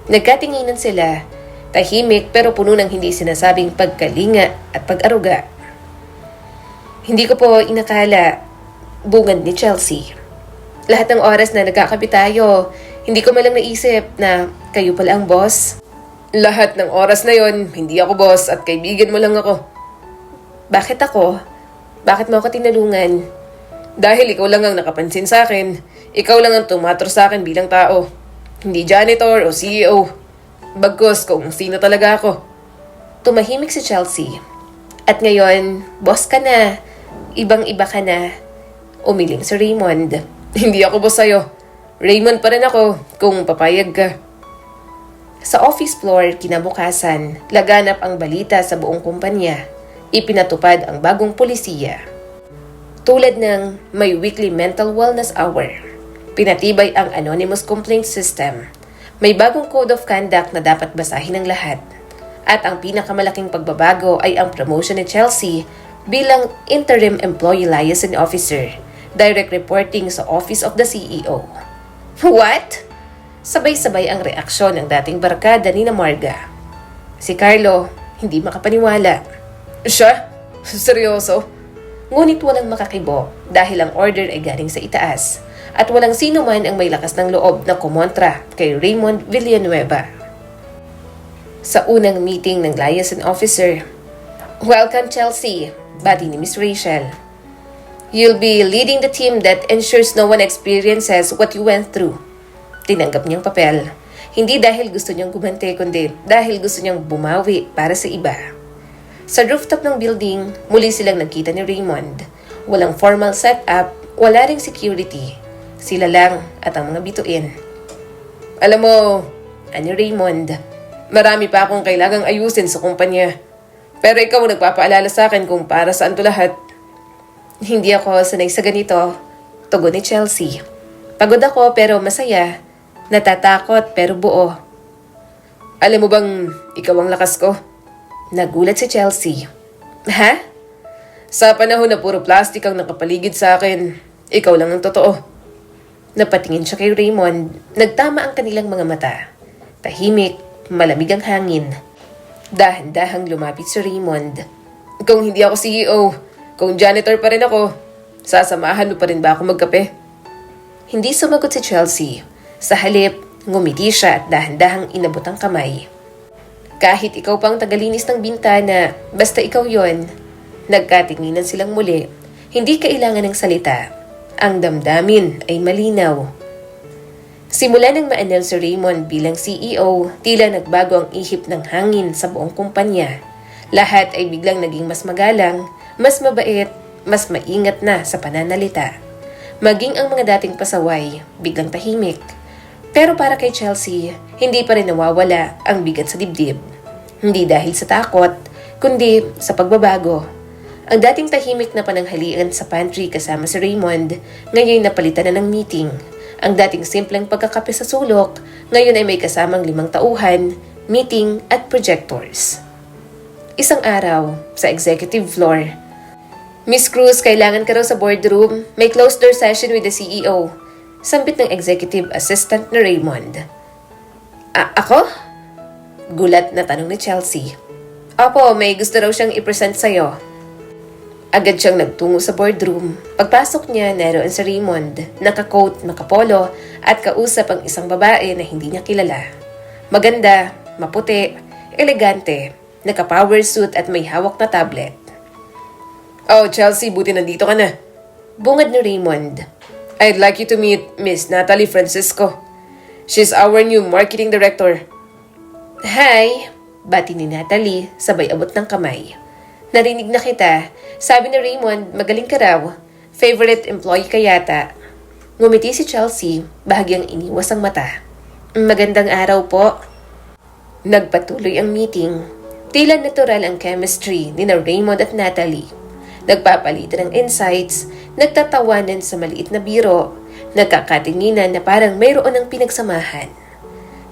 Speaker 1: Nagkatinginan sila, tahimik pero puno ng hindi sinasabing pagkalinga at pag-aruga. Hindi ko po inakala, bungad ni Chelsea. Lahat ng oras na nagkakape tayo, hindi ko malang naisip na kayo pala ang boss.
Speaker 2: Lahat ng oras na yon, hindi ako boss at kaibigan mo lang ako.
Speaker 1: Bakit ako? Bakit mo ako tinulungan?
Speaker 2: Dahil ikaw lang ang nakapansin sa akin. Ikaw lang ang tumatro sa akin bilang tao. Hindi janitor o CEO. Bagkus kung sino talaga ako.
Speaker 1: Tumahimik si Chelsea. At ngayon, boss ka na. Ibang-iba ka na. Umiling si Raymond.
Speaker 2: Hindi ako boss sa'yo. Raymond pa rin ako kung papayag ka.
Speaker 1: Sa office floor, kinabukasan, laganap ang balita sa buong kumpanya. Ipinatupad ang bagong polisiya. Tulad ng may weekly mental wellness hour. Pinatibay ang anonymous complaint system. May bagong code of conduct na dapat basahin ng lahat. At ang pinakamalaking pagbabago ay ang promotion ni Chelsea bilang interim employee liaison officer, direct reporting sa office of the CEO. What? Sabay-sabay ang reaksyon ng dating barkada ni Marga. Si Carlo, hindi makapaniwala.
Speaker 2: Siya? Seryoso?
Speaker 1: Ngunit walang makakibo dahil ang order ay galing sa itaas at walang sino man ang may lakas ng loob na kumontra kay Raymond Villanueva. Sa unang meeting ng liaison officer, "Welcome Chelsea," bati ni Miss Rachel. "You'll be leading the team that ensures no one experiences what you went through." Tinanggap niyang papel. Hindi dahil gusto niyang gumanti, kundi dahil gusto niyang bumawi para sa iba. Sa rooftop ng building, muli silang nagkita ni Raymond. Walang formal setup, wala ring security. Sila lang at ang mga bituin.
Speaker 2: Alam mo,
Speaker 1: Ani Raymond,
Speaker 2: marami pa akong kailangang ayusin sa kumpanya. Pero ikaw ang nagpapaalala sa akin kung para saan to lahat.
Speaker 1: Hindi ako sanay sa ganito, tugon ni Chelsea. Pagod ako pero masaya. Natatakot pero buo.
Speaker 2: Alam mo bang ikaw ang lakas ko?
Speaker 1: Nagulat si Chelsea. Ha?
Speaker 2: Sa panahon na puro plastic ang nakapaligid sa akin, ikaw lang ang totoo.
Speaker 1: Napatingin siya kay Raymond. Nagtama ang kanilang mga mata. Tahimik, malamig ang hangin. Dahan-dahang lumapit si Raymond.
Speaker 2: Kung hindi ako CEO, kung janitor pa rin ako, sasamahan mo pa rin ba ako magkape?
Speaker 1: Hindi sumagot si Chelsea. Sa halip, ngumiti siya at dahan-dahang inabot ang kamay. Kahit ikaw pang tagalinis ng bintana, basta ikaw yon. Nagkatinginan silang muli. Hindi kailangan ng salita. Ang damdamin ay malinaw. Simula nang maanel si Raymond bilang CEO, tila nagbago ang ihip ng hangin sa buong kumpanya. Lahat ay biglang naging mas magalang, mas mabait, mas maingat na sa pananalita. Maging ang mga dating pasaway, biglang tahimik. Pero para kay Chelsea, hindi pa rin nawawala ang bigat sa dibdib. Hindi dahil sa takot, kundi sa pagbabago. Ang dating tahimik na pananghalian sa pantry kasama si Raymond, ngayon napalitan na ng meeting. Ang dating simpleng pagkakape sa sulok, ngayon ay may kasamang 5 tauhan, meeting at projectors. Isang araw, sa executive floor, "Miss Cruz, kailangan ka raw sa boardroom. May closed door session with the CEO." Sambit ng executive assistant ni Raymond. Ako? Gulat na tanong ni Chelsea. "Opo, may gusto raw siyang i-present sa'yo." Agad siyang nagtungo sa boardroom. Pagpasok niya, naroon si Raymond, naka-coat, naka-polo, at kausap ang isang babae na hindi niya kilala. Maganda, maputi, elegante, naka-power suit at may hawak na tablet.
Speaker 2: "Oh, Chelsea, buti nandito ka na.
Speaker 1: Bungad ni Raymond.
Speaker 2: I'd like you to meet Miss Natalie Francisco. She's our new marketing director."
Speaker 1: "Hi," bati ni Natalie, sabay abot ng kamay. "Narinig na kita. Sabi ni Raymond, magaling ka raw. Favorite employee ka yata." Ngumiti si Chelsea, bahagyang iniwas ang mata. "Magandang araw po." Nagpatuloy ang meeting. Tila natural ang chemistry ni Raymond at Natalie. Nagpapalitan ng insights, nagtatawanan sa maliit na biro, nagkakatinginan na parang mayroon ng pinagsamahan.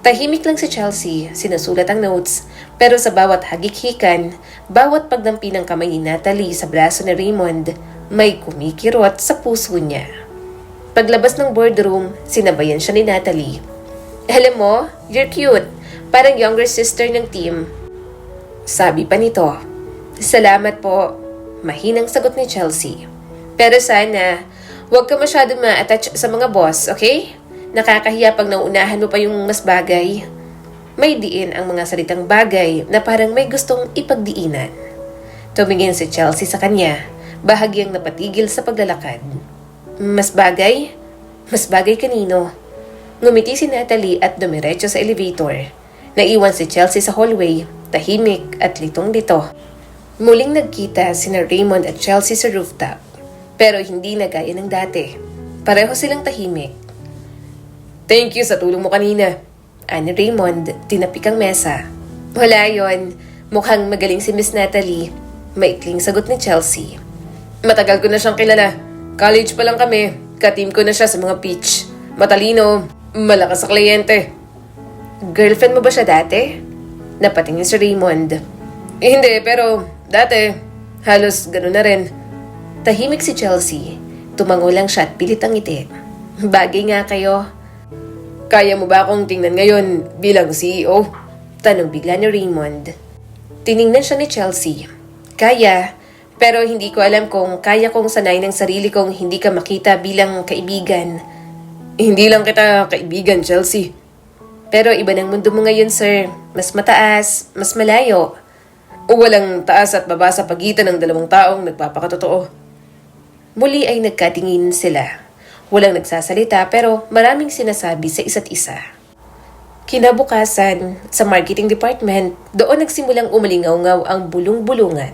Speaker 1: Tahimik lang si Chelsea, sinusulat ang notes, pero sa bawat hagik-hikan, bawat pagdampi ng kamay ni Natalie sa braso ni Raymond, may kumikirot sa puso niya. Paglabas ng boardroom, sinabayan siya ni Natalie. "Alam mo, you're cute. Parang younger sister ng team." Sabi pa nito. "Salamat po." Mahinang sagot ni Chelsea. "Pero sana, huwag ka masyadong ma-attach sa mga boss, okay? Nakakahiya pag nauunahan mo pa yung mas bagay." May diin ang mga salitang bagay na parang may gustong ipagdiinan. Tumingin si Chelsea sa kanya, bahagyang napatigil sa paglalakad. Mas bagay? Mas bagay kanino? Ngumiti si Natalie at dumiretso sa elevator. Naiwan si Chelsea sa hallway, tahimik at litong-lito. Muling nagkita sina Raymond at Chelsea sa rooftop. Pero hindi na gaya ng dati. Pareho silang tahimik.
Speaker 2: Thank you sa tulong mo kanina.
Speaker 1: Ani Raymond, tinapik ang mesa. Wala yon. Mukhang magaling si Miss Natalie. Maikling sagot ni Chelsea.
Speaker 2: Matagal ko na siyang kilala. College pa lang kami. Ka-team ko na siya sa mga pitch. Matalino. Malakas sa kliyente.
Speaker 1: Girlfriend mo ba siya dati? Napatingin si Raymond.
Speaker 2: Hindi, pero dati, halos ganun na rin.
Speaker 1: Tahimik si Chelsea. Tumango lang siya at pilit ang ngiti. Bagay nga kayo.
Speaker 2: Kaya mo ba akong tingnan ngayon bilang CEO?
Speaker 1: Tanong bigla ni Raymond. Tiningnan siya ni Chelsea. Kaya, pero hindi ko alam kung kaya kong sanay ng sarili kong hindi ka makita bilang kaibigan.
Speaker 2: Hindi lang kita kaibigan, Chelsea.
Speaker 1: Pero iba ng mundo mo ngayon, sir. Mas mataas, mas malayo.
Speaker 2: O walang taas at baba sa pagitan ng dalawang taong nagpapakatotoo.
Speaker 1: Muli ay nagkatingin sila. Walang nagsasalita pero maraming sinasabi sa isa't isa. Kinabukasan, sa marketing department, doon nagsimulang umalingaw-ngaw ang bulong-bulungan.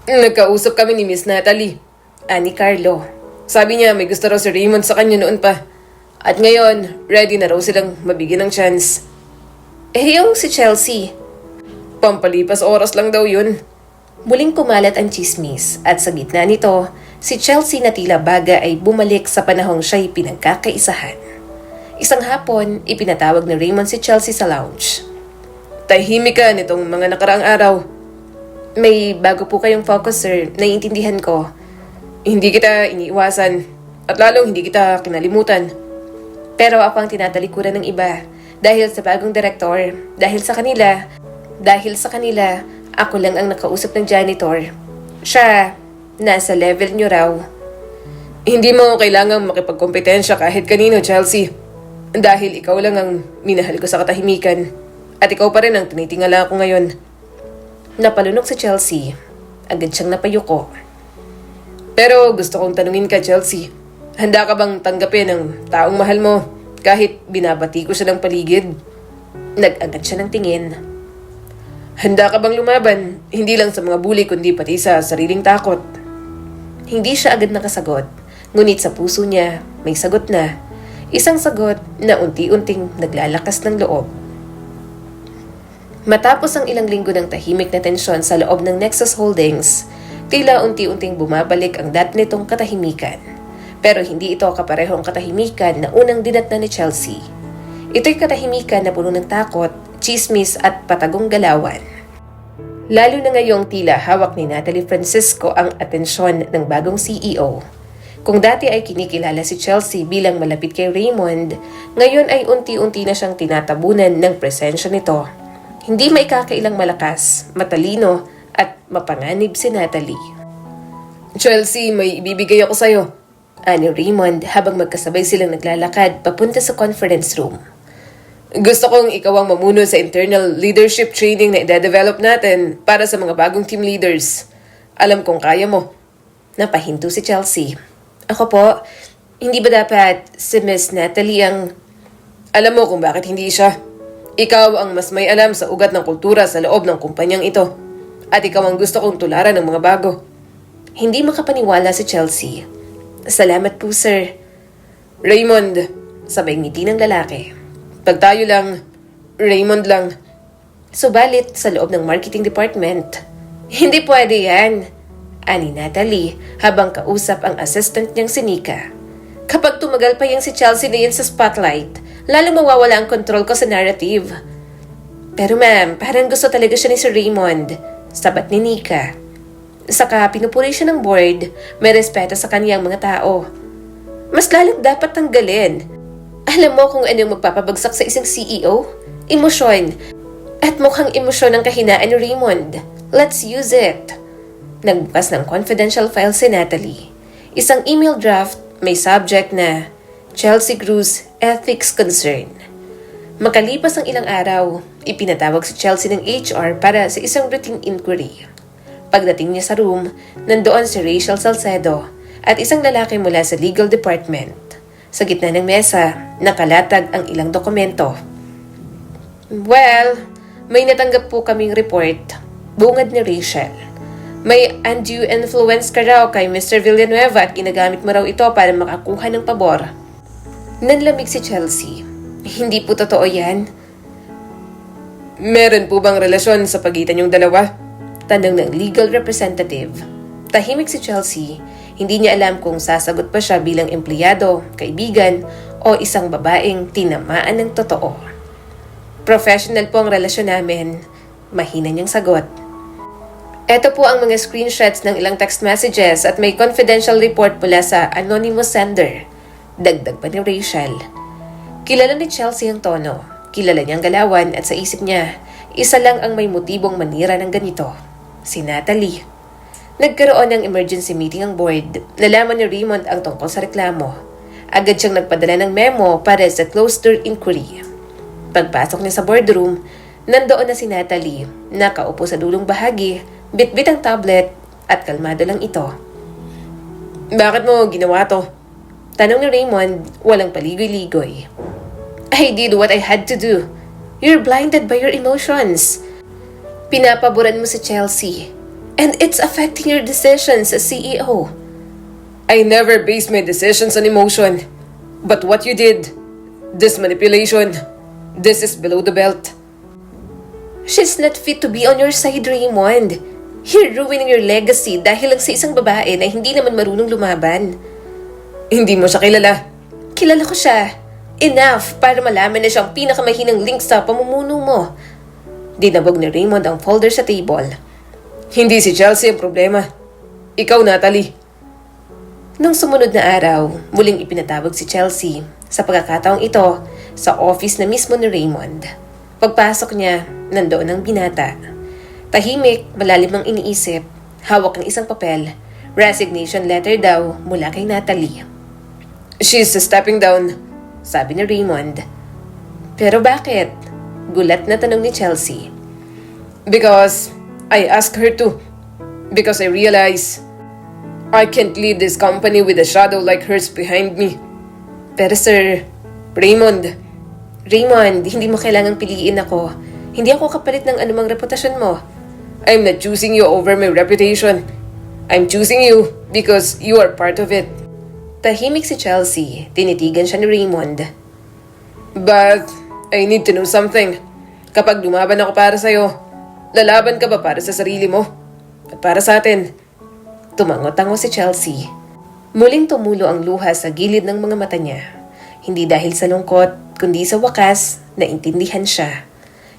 Speaker 2: Nagkausap kami ni Miss Natalie.
Speaker 1: Ani Carlo.
Speaker 2: Sabi niya may gusto raw si Raymond sa kanya noon pa. At ngayon, ready na raw silang mabigyan ng chance.
Speaker 1: Yung si Chelsea.
Speaker 2: Pampalipas oras lang daw yun.
Speaker 1: Muling kumalat ang chismis at sa gitna nito, si Chelsea na tila baga ay bumalik sa panahong siya'y pinagkakaisahan. Isang hapon, ipinatawag ni Raymond si Chelsea sa lounge.
Speaker 2: Tahimik ka nitong mga nakaraang araw.
Speaker 1: May bago po kayong focus, sir. Naiintindihan ko.
Speaker 2: Hindi kita iniiwasan at lalong hindi kita kinalimutan.
Speaker 1: Pero ako ang tinatalikuran ng iba. Dahil sa bagong direktor, dahil sa kanila, ako lang ang nakausap ng janitor. Siya, nasa level nyo raw.
Speaker 2: Hindi mo kailangang makipagkompetensya kahit kanino, Chelsea. Dahil ikaw lang ang minahal ko sa katahimikan. At ikaw pa rin ang tinitingala ko ngayon.
Speaker 1: Napalunok si Chelsea. Agad siyang napayuko.
Speaker 2: Pero gusto kong tanungin ka, Chelsea. Handa ka bang tanggapin ang taong mahal mo kahit binabati ko siya ng paligid?
Speaker 1: Nag-agad siya ng tingin.
Speaker 2: Handa ka bang lumaban? Hindi lang sa mga bully kundi pati sa sariling takot.
Speaker 1: Hindi siya agad nakasagot. Ngunit sa puso niya, may sagot na. Isang sagot na unti-unting naglalakas ng loob. Matapos ang ilang linggo ng tahimik na tensyon sa loob ng Nexus Holdings, tila unti-unting bumabalik ang dati nitong katahimikan. Pero hindi ito kaparehong katahimikan na unang dinatnan ni Chelsea. Ito'y katahimikan na puno ng takot, chismis at patagong galawan. Lalo na ngayong tila hawak ni Natalie Francisco ang atensyon ng bagong CEO. Kung dati ay kinikilala si Chelsea bilang malapit kay Raymond, ngayon ay unti-unti na siyang tinatabunan ng presensya nito. Hindi may kakailang malakas, matalino at mapanganib si Natalie.
Speaker 2: Chelsea, may ibibigay ako sa'yo.
Speaker 1: Ani Raymond habang magkasabay silang naglalakad papunta sa conference room.
Speaker 2: Gusto kong ikaw ang mamuno sa internal leadership training na ide-develop natin para sa mga bagong team leaders. Alam kong kaya mo.
Speaker 1: Napahinto si Chelsea. Ako po, hindi ba dapat si Miss Natalie ang...
Speaker 2: Alam mo kung bakit hindi siya. Ikaw ang mas may alam sa ugat ng kultura sa loob ng kumpanyang ito. At ikaw ang gusto kong tularan ng mga bago.
Speaker 1: Hindi makapaniwala si Chelsea. Salamat po, sir.
Speaker 2: Raymond,
Speaker 1: sabay ngiti ng lalaki.
Speaker 2: Pag tayo lang, Raymond lang.
Speaker 1: Subalit sa loob ng marketing department, hindi pwede yan. Ani Natalie habang kausap ang assistant niyang si Nika. Kapag tumagal pa yung si Chelsea na yan sa spotlight, lalo mawawala ang control ko sa narrative. Pero ma'am, parang gusto talaga siya ni Sir Raymond. Sabat ni Nika. Saka pinupuri siya ng board, may respeto sa kaniyang mga tao. Mas lalong dapat tanggalin. Alam mo kung anong magpapabagsak sa isang CEO? Emosyon. At mukhang emosyon ang kahinaan ni Raymond. Let's use it. Nagbukas ng confidential file si Natalie. Isang email draft may subject na Chelsea Cruz Ethics Concern. Makalipas ang ilang araw, ipinatawag si Chelsea ng HR para sa isang routine inquiry. Pagdating niya sa room, nandoon si Rachel Salcedo at isang lalaki mula sa legal department. Sa gitna ng mesa, nakalatag ang ilang dokumento. Well, may natanggap po kaming report, bungad ni Rachel. May undue influence ka raw kay Mr. Villanueva at ginagamit mo raw ito para makakuha ng pabor. Nanlamig si Chelsea. Hindi po totoo yan.
Speaker 2: Meron po bang relasyon sa pagitan yung dalawa?
Speaker 1: Tanong ng legal representative. Tahimik si Chelsea. Hindi niya alam kung sasagot pa siya bilang empleyado, kaibigan, o isang babaeng tinamaan ng totoo. Professional po ang relasyon namin. Mahina niyang sagot. Ito po ang mga screenshots ng ilang text messages at may confidential report mula sa anonymous sender. Dagdag pa ni Rachel. Kilala ni Chelsea ang tono. Kilala niyang galawan at sa isip niya, isa lang ang may motibong manira ng ganito. Si Natalie. Nagkaroon ng emergency meeting ang board. Nalaman ni Raymond ang tungkol sa reklamo. Agad siyang nagpadala ng memo para sa closed-door inquiry. Pagpasok niya sa boardroom, nandoon na si Natalie. Nakaupo sa dulong bahagi, bitbit ang tablet at kalmado lang ito.
Speaker 2: Bakit mo ginawa to?
Speaker 1: Tanong ni Raymond, walang paligoy-ligoy. I did what I had to do. You're blinded by your emotions. Pinapaboran mo si Chelsea. And it's affecting your decisions as CEO.
Speaker 2: I never base my decisions on emotion. But what you did, this manipulation, this is below the belt.
Speaker 1: She's not fit to be on your side, Raymond. You're ruining your legacy dahil lang sa isang babae na hindi naman marunong lumaban.
Speaker 2: Hindi mo siya kilala.
Speaker 1: Kilala ko siya. Enough para malaman na siyang pinakamahinang link sa pamumuno mo. Dinabog ni Raymond ang folder sa table.
Speaker 2: Hindi si Chelsea ang problema. Ikaw, Natalie.
Speaker 1: Nung sumunod na araw, muling ipinatawag si Chelsea. Sa pagkakataong ito, sa office na mismo ni Raymond. Pagpasok niya, nandoon ang binata. Tahimik, malalim ang iniisip. Hawak ng isang papel. Resignation letter daw mula kay Natalie.
Speaker 2: She's stepping down,
Speaker 1: sabi ni Raymond. Pero bakit? Gulat na tanong ni Chelsea.
Speaker 2: Because I asked her to. Because I realize I can't lead this company with a shadow like hers behind me.
Speaker 1: Pero sir, Raymond, hindi mo kailangang piliin ako. Hindi ako kapalit ng anumang reputasyon mo.
Speaker 2: I'm not choosing you over my reputation. I'm choosing you because you are part of it.
Speaker 1: Tahimik si Chelsea. Tinitigan siya ni Raymond.
Speaker 2: But I need to know something. Kapag lumaban ako para sa'yo, lalaban ka ba para sa sarili mo? At para sa atin?
Speaker 1: Tumango-tango si Chelsea. Muling tumulo ang luha sa gilid ng mga mata niya. Hindi dahil sa lungkot, kundi sa wakas, naintindihan siya.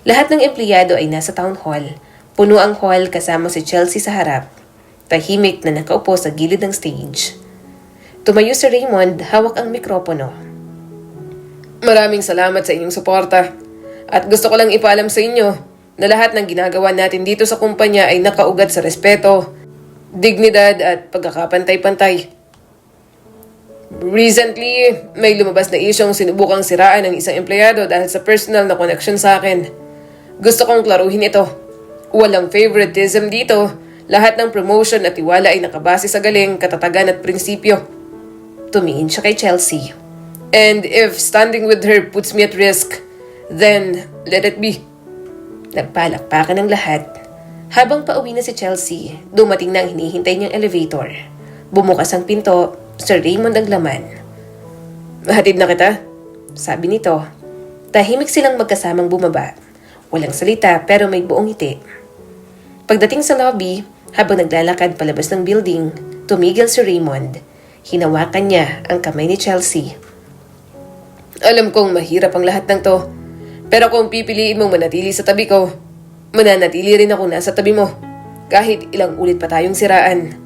Speaker 1: Lahat ng empleyado ay nasa town hall. Puno ang hall kasama si Chelsea sa harap. Tahimik na nakaupo sa gilid ng stage. Tumayo si Raymond, hawak ang mikropono.
Speaker 2: Maraming salamat sa inyong suporta. At gusto ko lang ipaalam sa inyo na lahat ng ginagawa natin dito sa kumpanya ay nakaugat sa respeto, dignidad at pagkakapantay-pantay. Recently, may lumabas na isyong sinubukang siraan ng isang empleyado dahil sa personal na connection sa akin. Gusto kong klaruhin ito. Walang favoritism dito. Lahat ng promotion at tiwala ay nakabase sa galing, katatagan at prinsipyo.
Speaker 1: Tumingin siya kay Chelsea.
Speaker 2: And if standing with her puts me at risk, then let it be.
Speaker 1: Nagpalakpakan ng lahat. Habang pauwi na si Chelsea, dumating na ang hinihintay niyang elevator. Bumukas ang pinto, Sir Raymond ang laman.
Speaker 2: Hatid na kita,
Speaker 1: sabi nito. Tahimik silang magkasamang bumaba. Walang salita pero may buong ngiti. Pagdating sa lobby, habang naglalakad palabas ng building, tumigil si Raymond. Hinawakan niya ang kamay ni Chelsea.
Speaker 2: Alam kong mahirap ang lahat ng to. Pero kung pipiliin mong manatili sa tabi ko, mananatili rin ako nasa tabi mo. Kahit ilang ulit pa tayong siraan.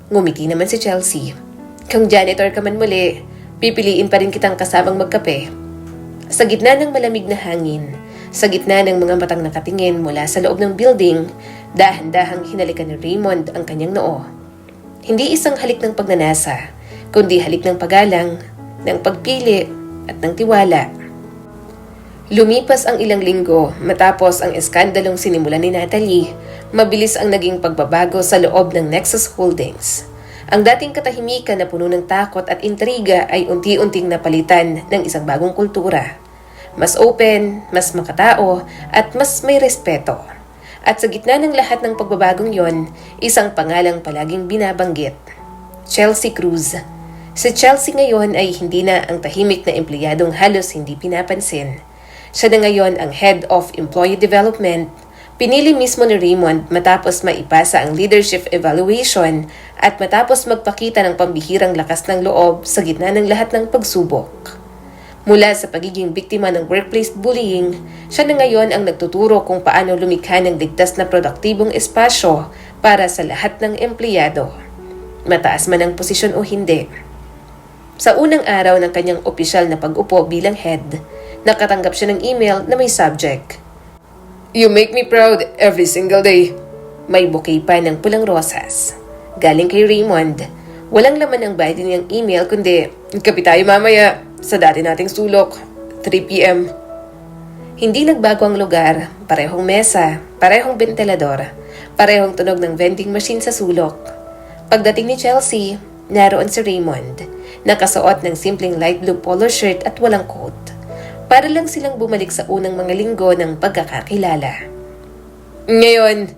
Speaker 1: Ngumiti naman si Chelsea. Kung janitor ka man muli, pipiliin pa rin kitang kasamang magkape. Sa gitna ng malamig na hangin, sa gitna ng mga matang nakatingin mula sa loob ng building, dahan-dahang hinalikan ni Raymond ang kanyang noo. Hindi isang halik ng pagnanasa, kundi halik ng paggalang, ng pagpili at ng tiwala. Lumipas ang ilang linggo matapos ang eskandalong sinimulan ni Natalie, mabilis ang naging pagbabago sa loob ng Nexus Holdings. Ang dating katahimikan na puno ng takot at intriga ay unti-unting napalitan ng isang bagong kultura. Mas open, mas makatao, at mas may respeto. At sa gitna ng lahat ng pagbabagong yon, isang pangalang palaging binabanggit. Chelsea Cruz. Si Chelsea ngayon ay hindi na ang tahimik na empleyadong halos hindi pinapansin. Siya na ngayon ang Head of Employee Development. Pinili mismo ni Raymond matapos maipasa ang leadership evaluation at matapos magpakita ng pambihirang lakas ng loob sa gitna ng lahat ng pagsubok. Mula sa pagiging biktima ng workplace bullying, siya na ngayon ang nagtuturo kung paano lumikha ng ligtas na produktibong espasyo para sa lahat ng empleyado. Mataas man ang posisyon o hindi. Sa unang araw ng kanyang opisyal na pag-upo bilang head, nakatanggap siya ng email na may subject.
Speaker 2: You make me proud every single day.
Speaker 1: May bouquet pa ng pulang rosas. Galing kay Raymond. Walang laman ang body niyang email kundi,
Speaker 2: Kapi tayo mamaya sa dati nating sulok, 3 p.m.
Speaker 1: Hindi nagbago ang lugar, parehong mesa, parehong ventilador, parehong tunog ng vending machine sa sulok. Pagdating ni Chelsea, naroon si Raymond, nakasuot ng simpleng light blue polo shirt at walang coat. Para lang silang bumalik sa unang mga linggo ng pagkakakilala.
Speaker 2: Ngayon,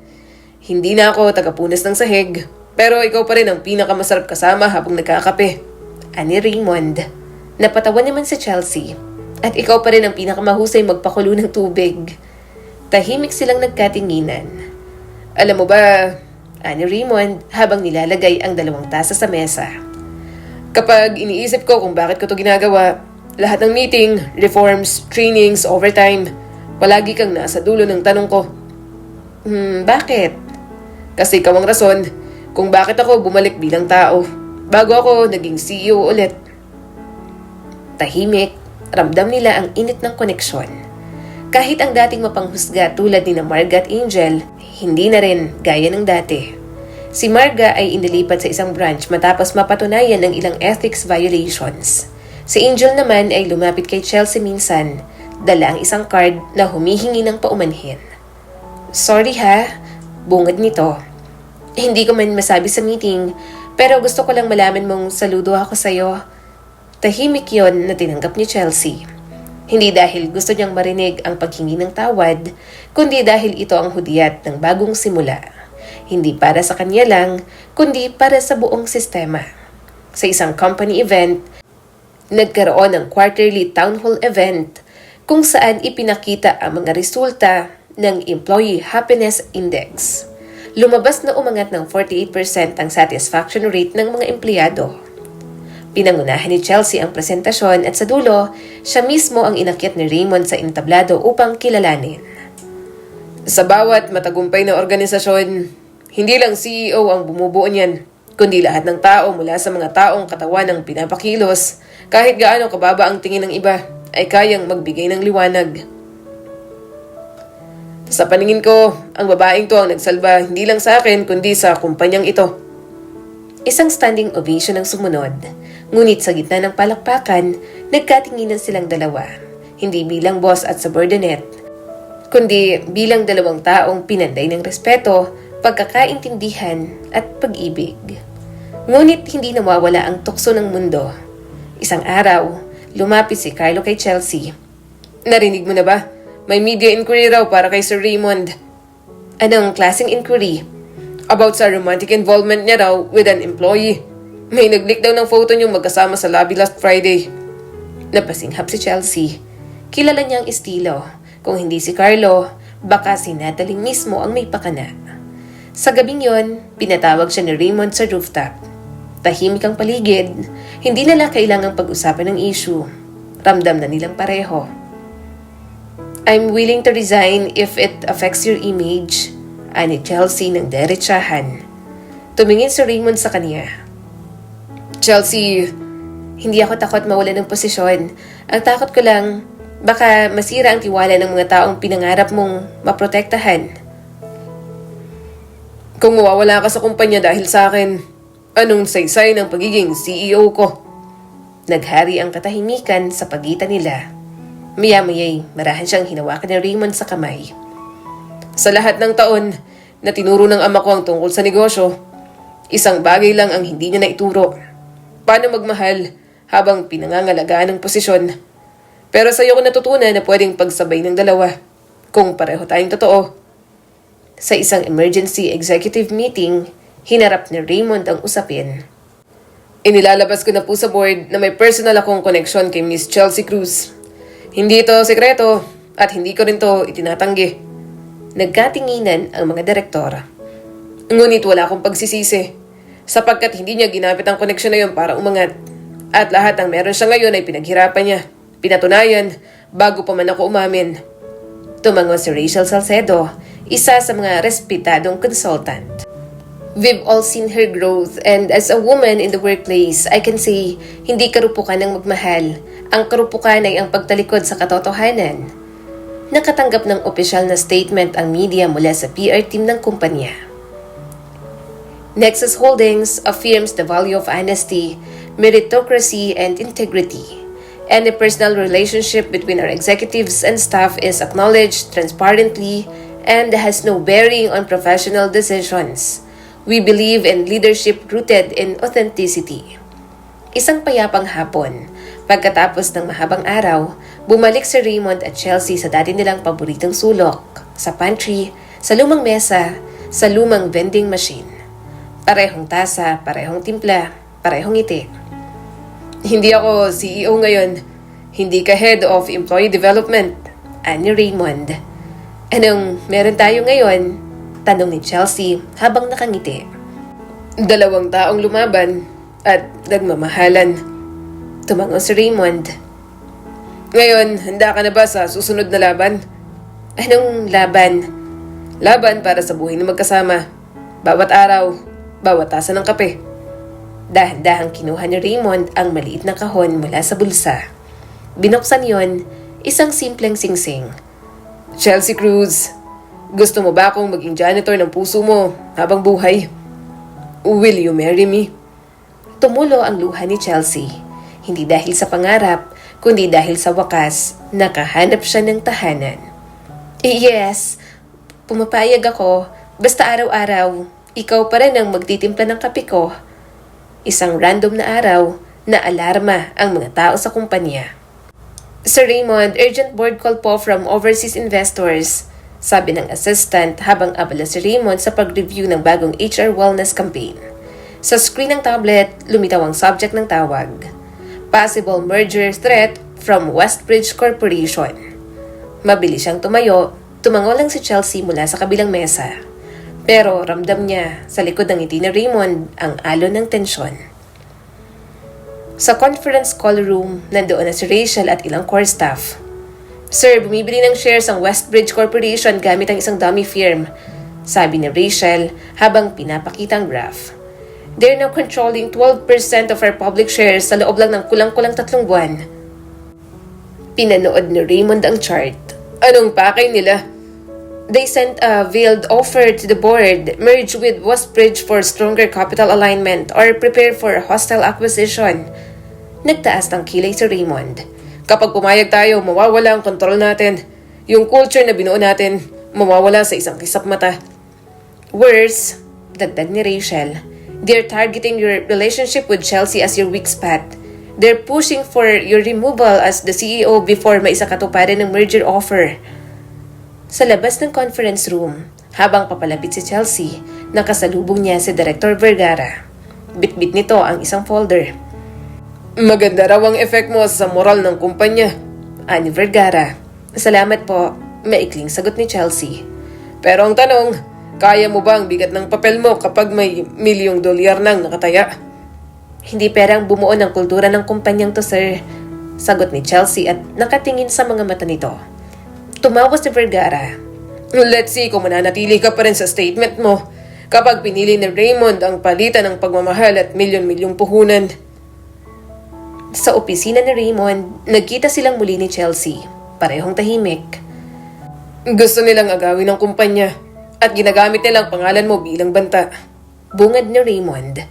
Speaker 2: hindi na ako tagapunas ng sahig, pero ikaw pa rin ang pinakamasarap kasama habang nagkakape.
Speaker 1: Ani Raymond. Napatawa naman si Chelsea. At ikaw pa rin ang pinakamahusay magpakulo ng tubig. Tahimik silang nagkatinginan.
Speaker 2: Alam mo ba,
Speaker 1: Ani Raymond habang nilalagay ang 2 tasa sa mesa.
Speaker 2: Kapag iniisip ko kung bakit ko to ginagawa, lahat ng meeting, reforms, trainings, overtime, palagi kang nasa dulo ng tanong ko.
Speaker 1: Bakit?
Speaker 2: Kasi ikaw ang rason kung bakit ako bumalik bilang tao bago ako naging CEO ulit.
Speaker 1: Tahimik, ramdam nila ang init ng koneksyon. Kahit ang dating mapanghusga tulad ni na Marga at Angel, hindi na rin gaya ng dati. Si Marga ay inilipat sa isang branch matapos mapatunayan ng ilang ethics violations. Si Angel naman ay lumapit kay Chelsea minsan, dala ang isang card na humihingi ng paumanhin. Sorry ha, bungad nito. Hindi ko man masabi sa meeting, pero gusto ko lang malaman mong saludo ako sa'yo. Tahimik yon na tinanggap ni Chelsea. Hindi dahil gusto niyang marinig ang paghingi ng tawad, kundi dahil ito ang hudyat ng bagong simula. Hindi para sa kanya lang, kundi para sa buong sistema. Sa isang company event, nagkaroon ng quarterly town hall event kung saan ipinakita ang mga resulta ng Employee Happiness Index. Lumabas na umangat ng 48% ang satisfaction rate ng mga empleyado. Pinangunahan ni Chelsea ang presentasyon at sa dulo, siya mismo ang inakyat ni Raymond sa entablado upang kilalanin.
Speaker 2: Sa bawat matagumpay na organisasyon, hindi lang CEO ang bumubuo niyan, kundi lahat ng tao mula sa mga taong katawan ng pinapakilos, kahit gaano kababa ang tingin ng iba, ay kayang magbigay ng liwanag. Sa paningin ko, ang babaeng to ang nagsalba hindi lang sa akin kundi sa kumpanyang ito.
Speaker 1: Isang standing ovation ang sumunod, ngunit sa gitna ng palakpakan, nagkatinginan silang dalawa, hindi bilang boss at subordinate, kundi bilang 2 taong pinanday ng respeto, pagkakaintindihan at pag-ibig. Ngunit hindi nawawala ang tukso ng mundo. Isang araw, lumapit si Carlo kay Chelsea.
Speaker 2: Narinig mo na ba? May media inquiry raw para kay Sir Raymond.
Speaker 1: Anong klaseng inquiry?
Speaker 2: About sa romantic involvement niya raw with an employee. May nag-leak daw ng photo niyong magkasama sa lobby last Friday.
Speaker 1: Napasinghap si Chelsea. Kilala niya ang estilo. Kung hindi si Carlo, baka si Natalie mismo ang may pakana. Sa gabing yon, pinatawag siya ni Raymond sa rooftop. Tahimik ang paligid, hindi nila kailangang pag-usapan ng issue. Ramdam na nilang pareho. I'm willing to resign if it affects your image, ani Chelsea ng derechahan. Tumingin si Raymond sa kanya.
Speaker 2: Chelsea,
Speaker 1: hindi ako takot mawalan ng posisyon. Ang takot ko lang, baka masira ang tiwala ng mga taong pinangarap mong maprotektahan.
Speaker 2: Kung mawawala ka sa kumpanya dahil sa akin, anong saysay ng pagiging CEO ko?
Speaker 1: Naghari ang katahimikan sa pagitan nila. Maya-maya'y marahan siyang hinawakan ni Raymond sa kamay.
Speaker 2: Sa lahat ng taon na tinuro ng ama ko ang tungkol sa negosyo, isang bagay lang ang hindi niya naituro. Paano magmahal habang pinangangalagaan ng posisyon. Pero sa iyo ko natutunan na pwedeng pagsabay ng dalawa kung pareho tayong totoo. Sa isang emergency executive meeting, hinarap ni Raymond ang usapin. Inilalabas ko na po sa board na may personal akong koneksyon kay Miss Chelsea Cruz. Hindi ito sekreto at hindi ko rin to itinatanggi.
Speaker 1: Nagkatinginan ang mga direktor.
Speaker 2: Ngunit wala akong pagsisisi sapagkat hindi niya ginamit ang koneksyon na yun para umangat. At lahat ng meron siya ngayon ay pinaghirapan niya. Pinatunayan bago pa man ako umamin.
Speaker 1: Tumango si Rachel Salcedo, isa sa mga respetadong consultant. We've all seen her growth and as a woman in the workplace, I can say, hindi karupukan ng magmahal. Ang karupukan ay ang pagtalikod sa katotohanan. Nakatanggap ng opisyal na statement ang media mula sa PR team ng kumpanya. Nexus Holdings affirms the value of honesty, meritocracy, and integrity. Any personal relationship between our executives and staff is acknowledged transparently and has no bearing on professional decisions. We believe in leadership rooted in authenticity. Isang payapang hapon, pagkatapos ng mahabang araw, bumalik si Raymond at Chelsea sa dati nilang paboritong sulok, sa pantry, sa lumang mesa, sa lumang vending machine. Parehong tasa, parehong timpla, parehong ngiti.
Speaker 2: Hindi ako CEO ngayon. Hindi ka head of employee development.
Speaker 1: Ani Raymond. Anong meron tayo ngayon? Tanong ni Chelsea habang nakangiti.
Speaker 2: 2 taong lumaban at nagmamahalan.
Speaker 1: Tumango si Raymond.
Speaker 2: Ngayon, handa ka na ba sa susunod na laban?
Speaker 1: Anong laban?
Speaker 2: Laban para sa buhay na magkasama. Bawat araw, bawat tasa ng kape.
Speaker 1: Dahan-dahang kinuha ni Raymond ang maliit na kahon mula sa bulsa. Binuksan yon, isang simpleng singsing.
Speaker 2: Chelsea Cruz, gusto mo ba akong maging janitor ng puso mo habang buhay? Will you marry me?
Speaker 1: Tumulo ang luha ni Chelsea. Hindi dahil sa pangarap, kundi dahil sa wakas, nakahanap siya ng tahanan. Yes, pumapayag ako. Basta araw-araw, ikaw pa rin ang magtitimpla ng kape ko. Isang random na araw na alarma ang mga tao sa kumpanya. Sir Raymond, urgent board call po from overseas investors. Sabi ng assistant habang abala si Raymond sa pag-review ng bagong HR wellness campaign. Sa screen ng tablet, lumitaw ang subject ng tawag. Possible merger threat from Westbridge Corporation. Mabilis siyang tumayo, tumango lang si Chelsea mula sa kabilang mesa. Pero ramdam niya sa likod ng ngiti ni Raymond ang alon ng tensyon. Sa conference call room, nandoon na si Rachel at ilang core staff. Sir, bumibili ng shares ang Westbridge Corporation gamit ang isang dummy firm, sabi ni Rachel habang pinapakita ang graph. They're now controlling 12% of our public shares sa loob lang ng kulang-kulang 3 buwan. Pinanood ni Raymond ang chart.
Speaker 2: Anong pakay nila?
Speaker 1: They sent a veiled offer to the board, merge with Westbridge for stronger capital alignment or prepare for a hostile acquisition. Nagtaas ng kilay si Raymond.
Speaker 2: Kapag pumayag tayo, mawawala ang kontrol natin. Yung culture na binuo natin, mawawala sa isang kisap mata.
Speaker 1: Worse, dagdag ni Rachel, they're targeting your relationship with Chelsea as your weak spot. They're pushing for your removal as the CEO before maisakatuparan ng merger offer. Sa labas ng conference room, habang papalapit si Chelsea, nakasalubong niya si Director Vergara. Bitbit nito ang isang folder.
Speaker 2: Maganda raw ang effect mo sa moral ng kumpanya,
Speaker 1: ani Vergara. Salamat po, maikling sagot ni Chelsea.
Speaker 2: Pero ang tanong, kaya mo ba ang bigat ng papel mo kapag may $1,000,000 nang nakataya?
Speaker 1: Hindi perang bumuo ng kultura ng kumpanyang to, sir. Sagot ni Chelsea at nakatingin sa mga mata nito. Tumawa si Vergara.
Speaker 2: Let's see kung mananatili ka pa rin sa statement mo kapag pinili ni Raymond ang palitan ng pagmamahal at milyon-milyong puhunan.
Speaker 1: Sa opisina ni Raymond, nagkita silang muli ni Chelsea. Parehong tahimik.
Speaker 2: Gusto nilang agawin ng kumpanya at ginagamit nilang pangalan mo bilang banta.
Speaker 1: Bungad ni Raymond.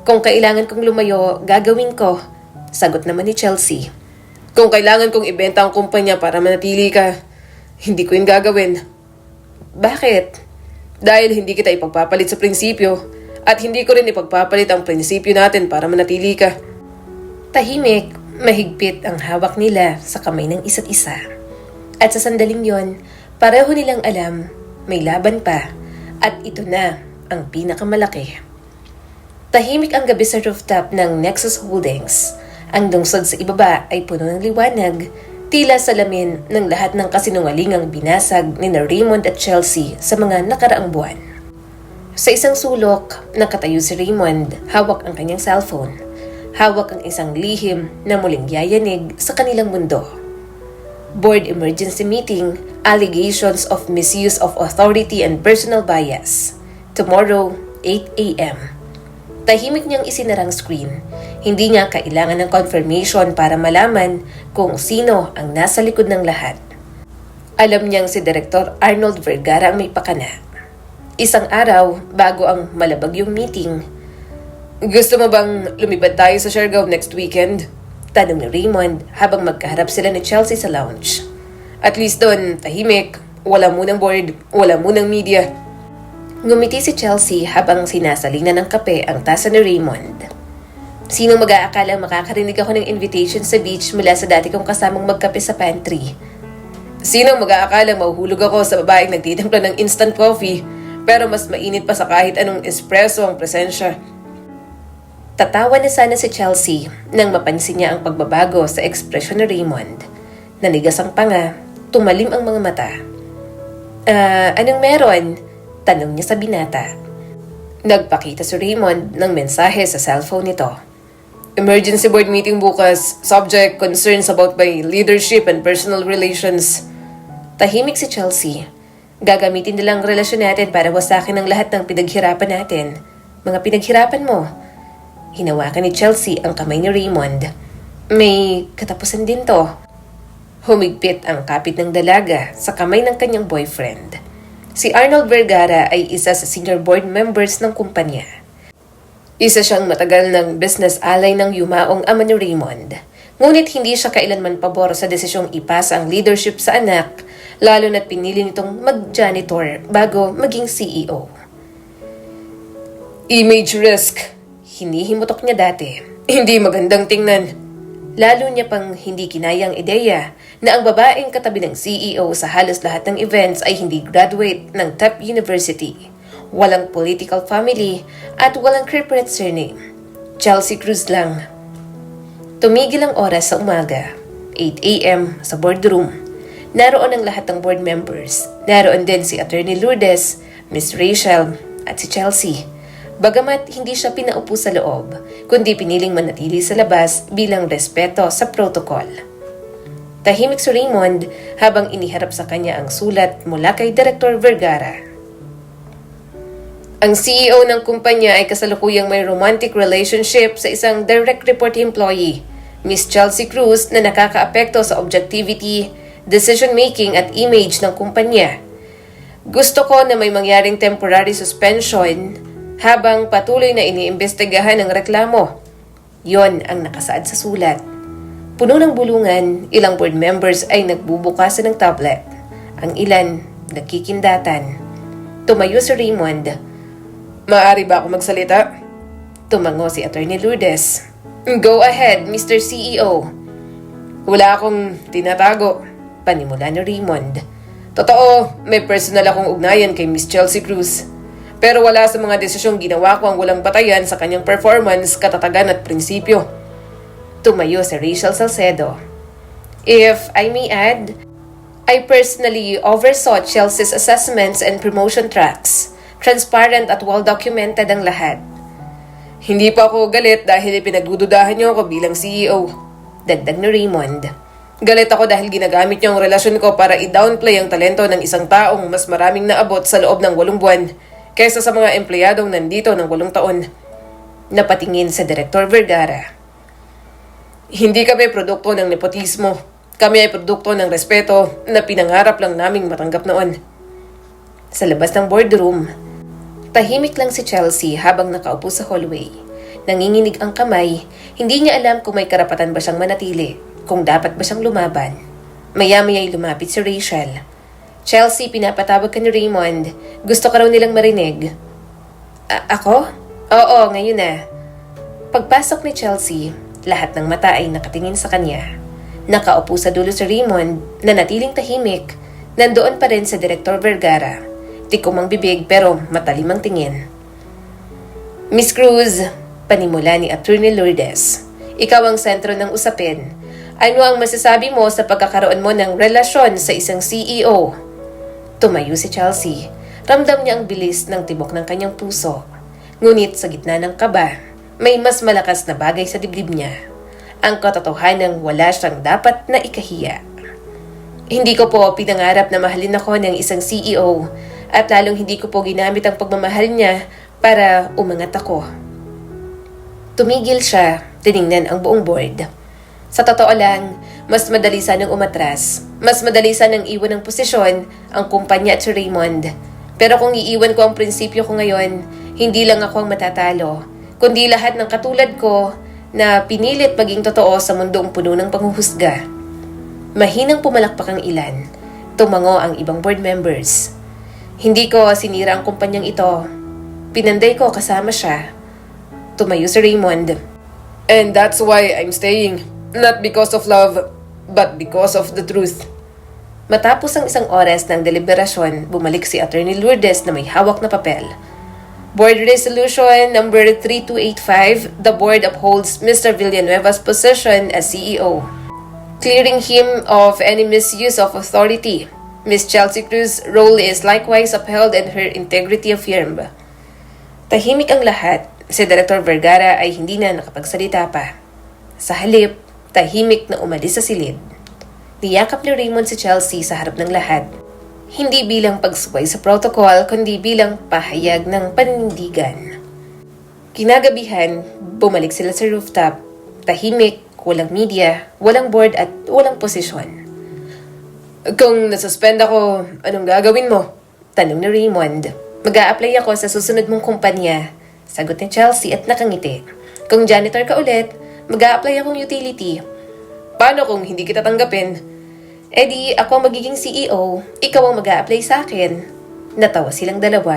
Speaker 1: Kung kailangan kong lumayo, gagawin ko. Sagot naman ni Chelsea.
Speaker 2: Kung kailangan kong ibenta ang kumpanya para manatili ka, hindi ko yung gagawin.
Speaker 1: Bakit?
Speaker 2: Dahil hindi kita ipagpapalit sa prinsipyo at hindi ko rin ipagpapalit ang prinsipyo natin para manatili ka.
Speaker 1: Tahimik, mahigpit ang hawak nila sa kamay ng isa't isa. At sa sandaling yon, pareho nilang alam, may laban pa, at ito na ang pinakamalaki. Tahimik ang gabi sa rooftop ng Nexus Holdings. Ang lungsod sa ibaba ay puno ng liwanag, tila salamin ng lahat ng kasinungalingang binasag ni Raymond at Chelsea sa mga nakaraang buwan. Sa isang sulok, nakatayo si Raymond, hawak ang kanyang cellphone. Hawak ang isang lihim na muling yayanig sa kanilang mundo. Board emergency meeting, allegations of misuse of authority and personal bias. Tomorrow, 8 a.m. Tahimik niyang isinarang screen. Hindi niya kailangan ng confirmation para malaman kung sino ang nasa likod ng lahat. Alam niyang si Director Arnold Vergara ang may pakana. Isang araw, bago ang malabag yung meeting,
Speaker 2: Gusto mo bang lumibad tayo sa Siargao next weekend?
Speaker 1: tanong ni Raymond habang magkaharap sila ni Chelsea sa lounge.
Speaker 2: At least doon, tahimik, wala munang board, wala munang media.
Speaker 1: Ngumiti si Chelsea habang sinasalina ng kape ang tasa ni Raymond. Sinong mag-aakalang makakarinig ako ng invitation sa beach mula sa dati kong kasamang magkape sa pantry?
Speaker 2: Sinong mag-aakalang mahuhulog ako sa babaeng nagtitimpla ng instant coffee pero mas mainit pa sa kahit anong espresso ang presensya?
Speaker 1: Tatawa na sana si Chelsea nang mapansin niya ang pagbabago sa ekspresyon ni Raymond. Nanigas ang panga, tumalim ang mga mata. Anong meron? Tanong niya sa binata. Nagpakita si Raymond ng mensahe sa cellphone nito.
Speaker 2: Emergency board meeting bukas. Subject, concerns about my leadership and personal relations.
Speaker 1: Tahimik si Chelsea. Gagamitin nilang relasyon natin para wasakin ang lahat ng pinaghirapan natin. Mga pinaghirapan mo. Hinawakan ni Chelsea ang kamay ni Raymond. May katapusan din to. Humigpit ang kapit ng dalaga sa kamay ng kanyang boyfriend. Si Arnold Vergara ay isa sa senior board members ng kumpanya. Isa siyang matagal ng business ally ng yumaong ama ni Raymond. Ngunit hindi siya kailanman pabor sa desisyong ipasa ang leadership sa anak, lalo na't pinili nitong mag-janitor bago maging CEO.
Speaker 2: Image risk.
Speaker 1: Hinihimutok niya dati.
Speaker 2: Hindi magandang tingnan.
Speaker 1: Lalo niya pang hindi kinayang ideya na ang babaeng katabi ng CEO sa halos lahat ng events ay hindi graduate ng top university, walang political family at walang corporate surname. Chelsea Cruz lang. Tumigil ang oras sa umaga, 8 a.m. sa boardroom. Naroon ang lahat ng board members. Naroon din si Attorney Lourdes, Miss Rachel at si Chelsea. Bagamat hindi siya pinaupo sa loob, kundi piniling manatili sa labas bilang respeto sa protocol. Tahimik si Raymond habang iniharap sa kanya ang sulat mula kay Director Vergara. Ang CEO ng kumpanya ay kasalukuyang may romantic relationship sa isang direct report employee, Miss Chelsea Cruz, na nakakaapekto sa objectivity, decision-making at image ng kumpanya. Gusto ko na may mangyaring temporary suspension habang patuloy na iniimbestigahan ang reklamo. Yon ang nakasaad sa sulat. Puno ng bulungan, ilang board members ay nagbubukasan ng tablet. Ang ilan, nagkikindatan. Tumayo si Raymond.
Speaker 2: Maaari ba ako magsalita?
Speaker 1: Tumango si Attorney Lourdes. Go ahead, Mr. CEO.
Speaker 2: Wala akong tinatago.
Speaker 1: Panimula ni Raymond.
Speaker 2: Totoo, may personal akong ugnayan kay Miss Chelsea Cruz. Pero wala sa mga desisyong ginawa ko ang walang batayan sa kanyang performance, katatagan at prinsipyo.
Speaker 1: Tumayo si Rachel Salcedo. If I may add, I personally oversaw Chelsea's assessments and promotion tracks. Transparent at well-documented ang lahat.
Speaker 2: Hindi pa ako galit dahil pinagdududahan niyo ako bilang CEO.
Speaker 1: Dagdag ni Raymond.
Speaker 2: Galit ako dahil ginagamit niyo ang relasyon ko para i-downplay ang talento ng isang taong mas maraming naabot sa loob ng 8 buwan kaysa sa mga empleyadong nandito ng 8 taon.
Speaker 1: Napatingin sa Director Vergara.
Speaker 2: Hindi kami produkto ng nepotismo. Kami ay produkto ng respeto na pinangarap lang naming matanggap noon.
Speaker 1: Sa labas ng boardroom, tahimik lang si Chelsea habang nakaupo sa hallway. Nanginginig ang kamay, hindi niya alam kung may karapatan ba siyang manatili kung dapat ba siyang lumaban. Maya-maya'y lumapit si Rachel. Chelsea, pinapatawag ka ni Raymond. Gusto ka raw nilang marinig. Ako? Oo, ngayon na. Pagpasok ni Chelsea, lahat ng mata ay nakatingin sa kanya. Nakaupo sa dulo si Raymond na natiling tahimik. Nandoon pa rin sa Director Vergara. Tikom ang bibig pero matalim ang tingin. Miss Cruz, panimula ni Attorney Lourdes. Ikaw ang sentro ng usapin. Ano ang masasabi mo sa pagkakaroon mo ng relasyon sa isang CEO? Tumayo si Chelsea. Ramdam niya ang bilis ng tibok ng kanyang puso. Ngunit sa gitna ng kaba, may mas malakas na bagay sa dibdib niya. Ang katotohanang wala siyang dapat na ikahiya. Hindi ko po pinangarap na mahalin ako ng isang CEO at lalong hindi ko po ginamit ang pagmamahal niya para umangat ako. Tumigil siya, tiningnan ang buong board. Sa totoo lang, mas madali sanang umatras. Mas madali sanang iwan ng posisyon ang kumpanya at si Raymond. Pero kung iiwan ko ang prinsipyo ko ngayon, hindi lang ako ang matatalo, kundi lahat ng katulad ko na pinilit maging totoo sa mundong puno ng panghuhusga. Mahinang pumalakpak ang ilan. Tumango ang ibang board members. Hindi ko sinira ang kumpanyang ito. Pinanday ko kasama siya. Tumayo si Raymond.
Speaker 2: And that's why I'm staying. Not because of love, but because of the truth.
Speaker 1: Matapos ang isang oras ng deliberasyon, bumalik si Attorney Lourdes na may hawak na papel. Board Resolution number 3285, the board upholds Mr. Villanueva's position as CEO, clearing him of any misuse of authority. Ms. Chelsea Cruz's role is likewise upheld and her integrity affirmed. Tahimik ang lahat. Si Director Vergara ay hindi na nakapagsalita pa. Sa halip, tahimik na umalis sa silid. Niyakap ni Raymond si Chelsea sa harap ng lahat. Hindi bilang pagsuway sa protocol, kundi bilang pahayag ng paninindigan. Kinagabihan, bumalik sila sa rooftop. Tahimik, walang media, walang board at walang posisyon.
Speaker 2: Kung nasuspend ako, anong gagawin mo?
Speaker 1: Tanong ni Raymond. Mag-a-apply ako sa susunod mong kumpanya. Sagot ni Chelsea at nakangiti. Kung janitor ka ulit, mag-a-apply akong utility.
Speaker 2: Paano kung hindi kita tanggapin?
Speaker 1: Eh di, ako ang magiging CEO, ikaw ang mag-a-apply sa akin. Natawa silang dalawa.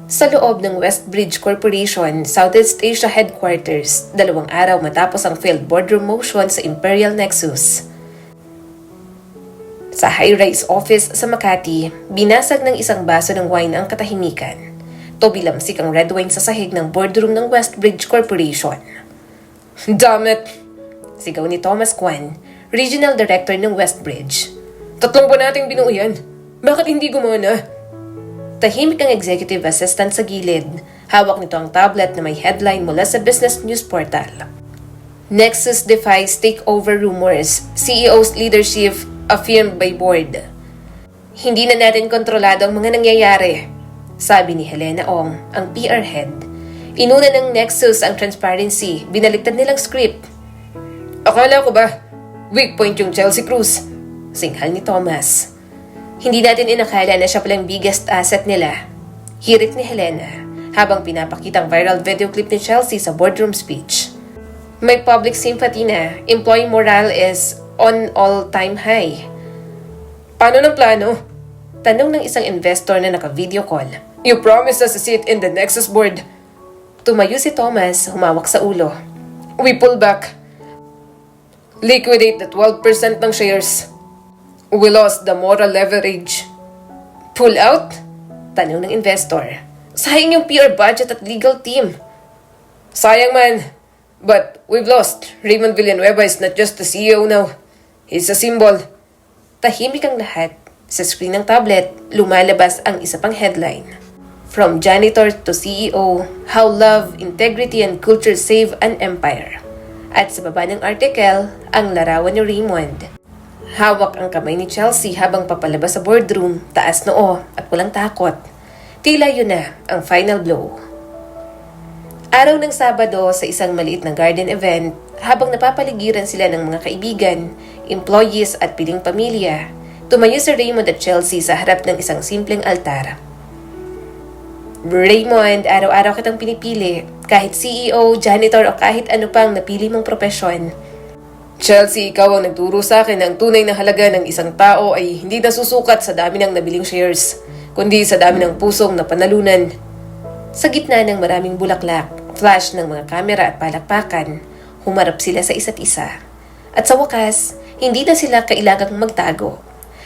Speaker 1: Sa loob ng Westbridge Corporation, Southeast Asia Headquarters, 2 araw matapos ang failed boardroom motion sa Imperial Nexus. Sa high-rise office sa Makati, binasag ng isang baso ng wine ang katahimikan. Tobilamsik ang red wine sa sahig ng boardroom ng Westbridge Corporation.
Speaker 2: Damn it!
Speaker 1: Sigaw ni Thomas Kwan, Regional Director ng Westbridge.
Speaker 2: 3 buwan nating binuo yan. Bakit hindi gumana?
Speaker 1: Tahimik ang executive assistant sa gilid. Hawak nito ang tablet na may headline mula sa business news portal. Nexus defies takeover rumors. CEO's leadership affirmed by board. Hindi na natin kontrolado ang mga nangyayari, sabi ni Helena Ong, ang PR head. Inuna ng Nexus ang transparency. Binaliktad nilang script.
Speaker 2: Akala ko ba, weak point yung Chelsea Cruz?
Speaker 1: Singhal ni Thomas. Hindi natin inakala na siya palang biggest asset nila. Hirit ni Helena habang pinapakita ang viral video clip ni Chelsea sa boardroom speech. May public sympathy na. Employee morale is on all-time high.
Speaker 2: Paano ng plano?
Speaker 1: Tanong ng isang investor na naka-video call.
Speaker 2: You promised us a seat in the Nexus board.
Speaker 1: Tumayo si Thomas, humawak sa ulo.
Speaker 2: We pull back. Liquidate the 12% ng shares. We lost the moral leverage.
Speaker 1: Pull out? Tanong ng investor. Sayang yung PR budget at legal team.
Speaker 2: Sayang man. But we've lost. Raymond Villanueva is not just the CEO now. He's a symbol.
Speaker 1: Tahimik ang lahat. Sa screen ng tablet, lumalabas ang isa pang headline. From janitor to CEO, how love, integrity, and culture save an empire. At sa baba ng article, ang larawan ni Raymond. Hawak ang kamay ni Chelsea habang papalabas sa boardroom, taas noo at walang takot. Tila yun na ang final blow. Araw ng Sabado sa isang maliit na garden event, habang napapaligiran sila ng mga kaibigan, employees at piling pamilya, tumayo si Raymond at Chelsea sa harap ng isang simpleng altar. Raymond, araw-araw kitang pinipili, kahit CEO, janitor o kahit ano pang napili mong propesyon.
Speaker 2: Chelsea, ikaw ang nagturo sa akin na ang tunay na halaga ng isang tao ay hindi nasusukat sa dami ng nabiling shares, kundi sa dami ng pusong napanalunan.
Speaker 1: Sa gitna ng maraming bulaklak, flash ng mga kamera at palakpakan, humarap sila sa isa't isa. At sa wakas, hindi na sila kailangang magtago.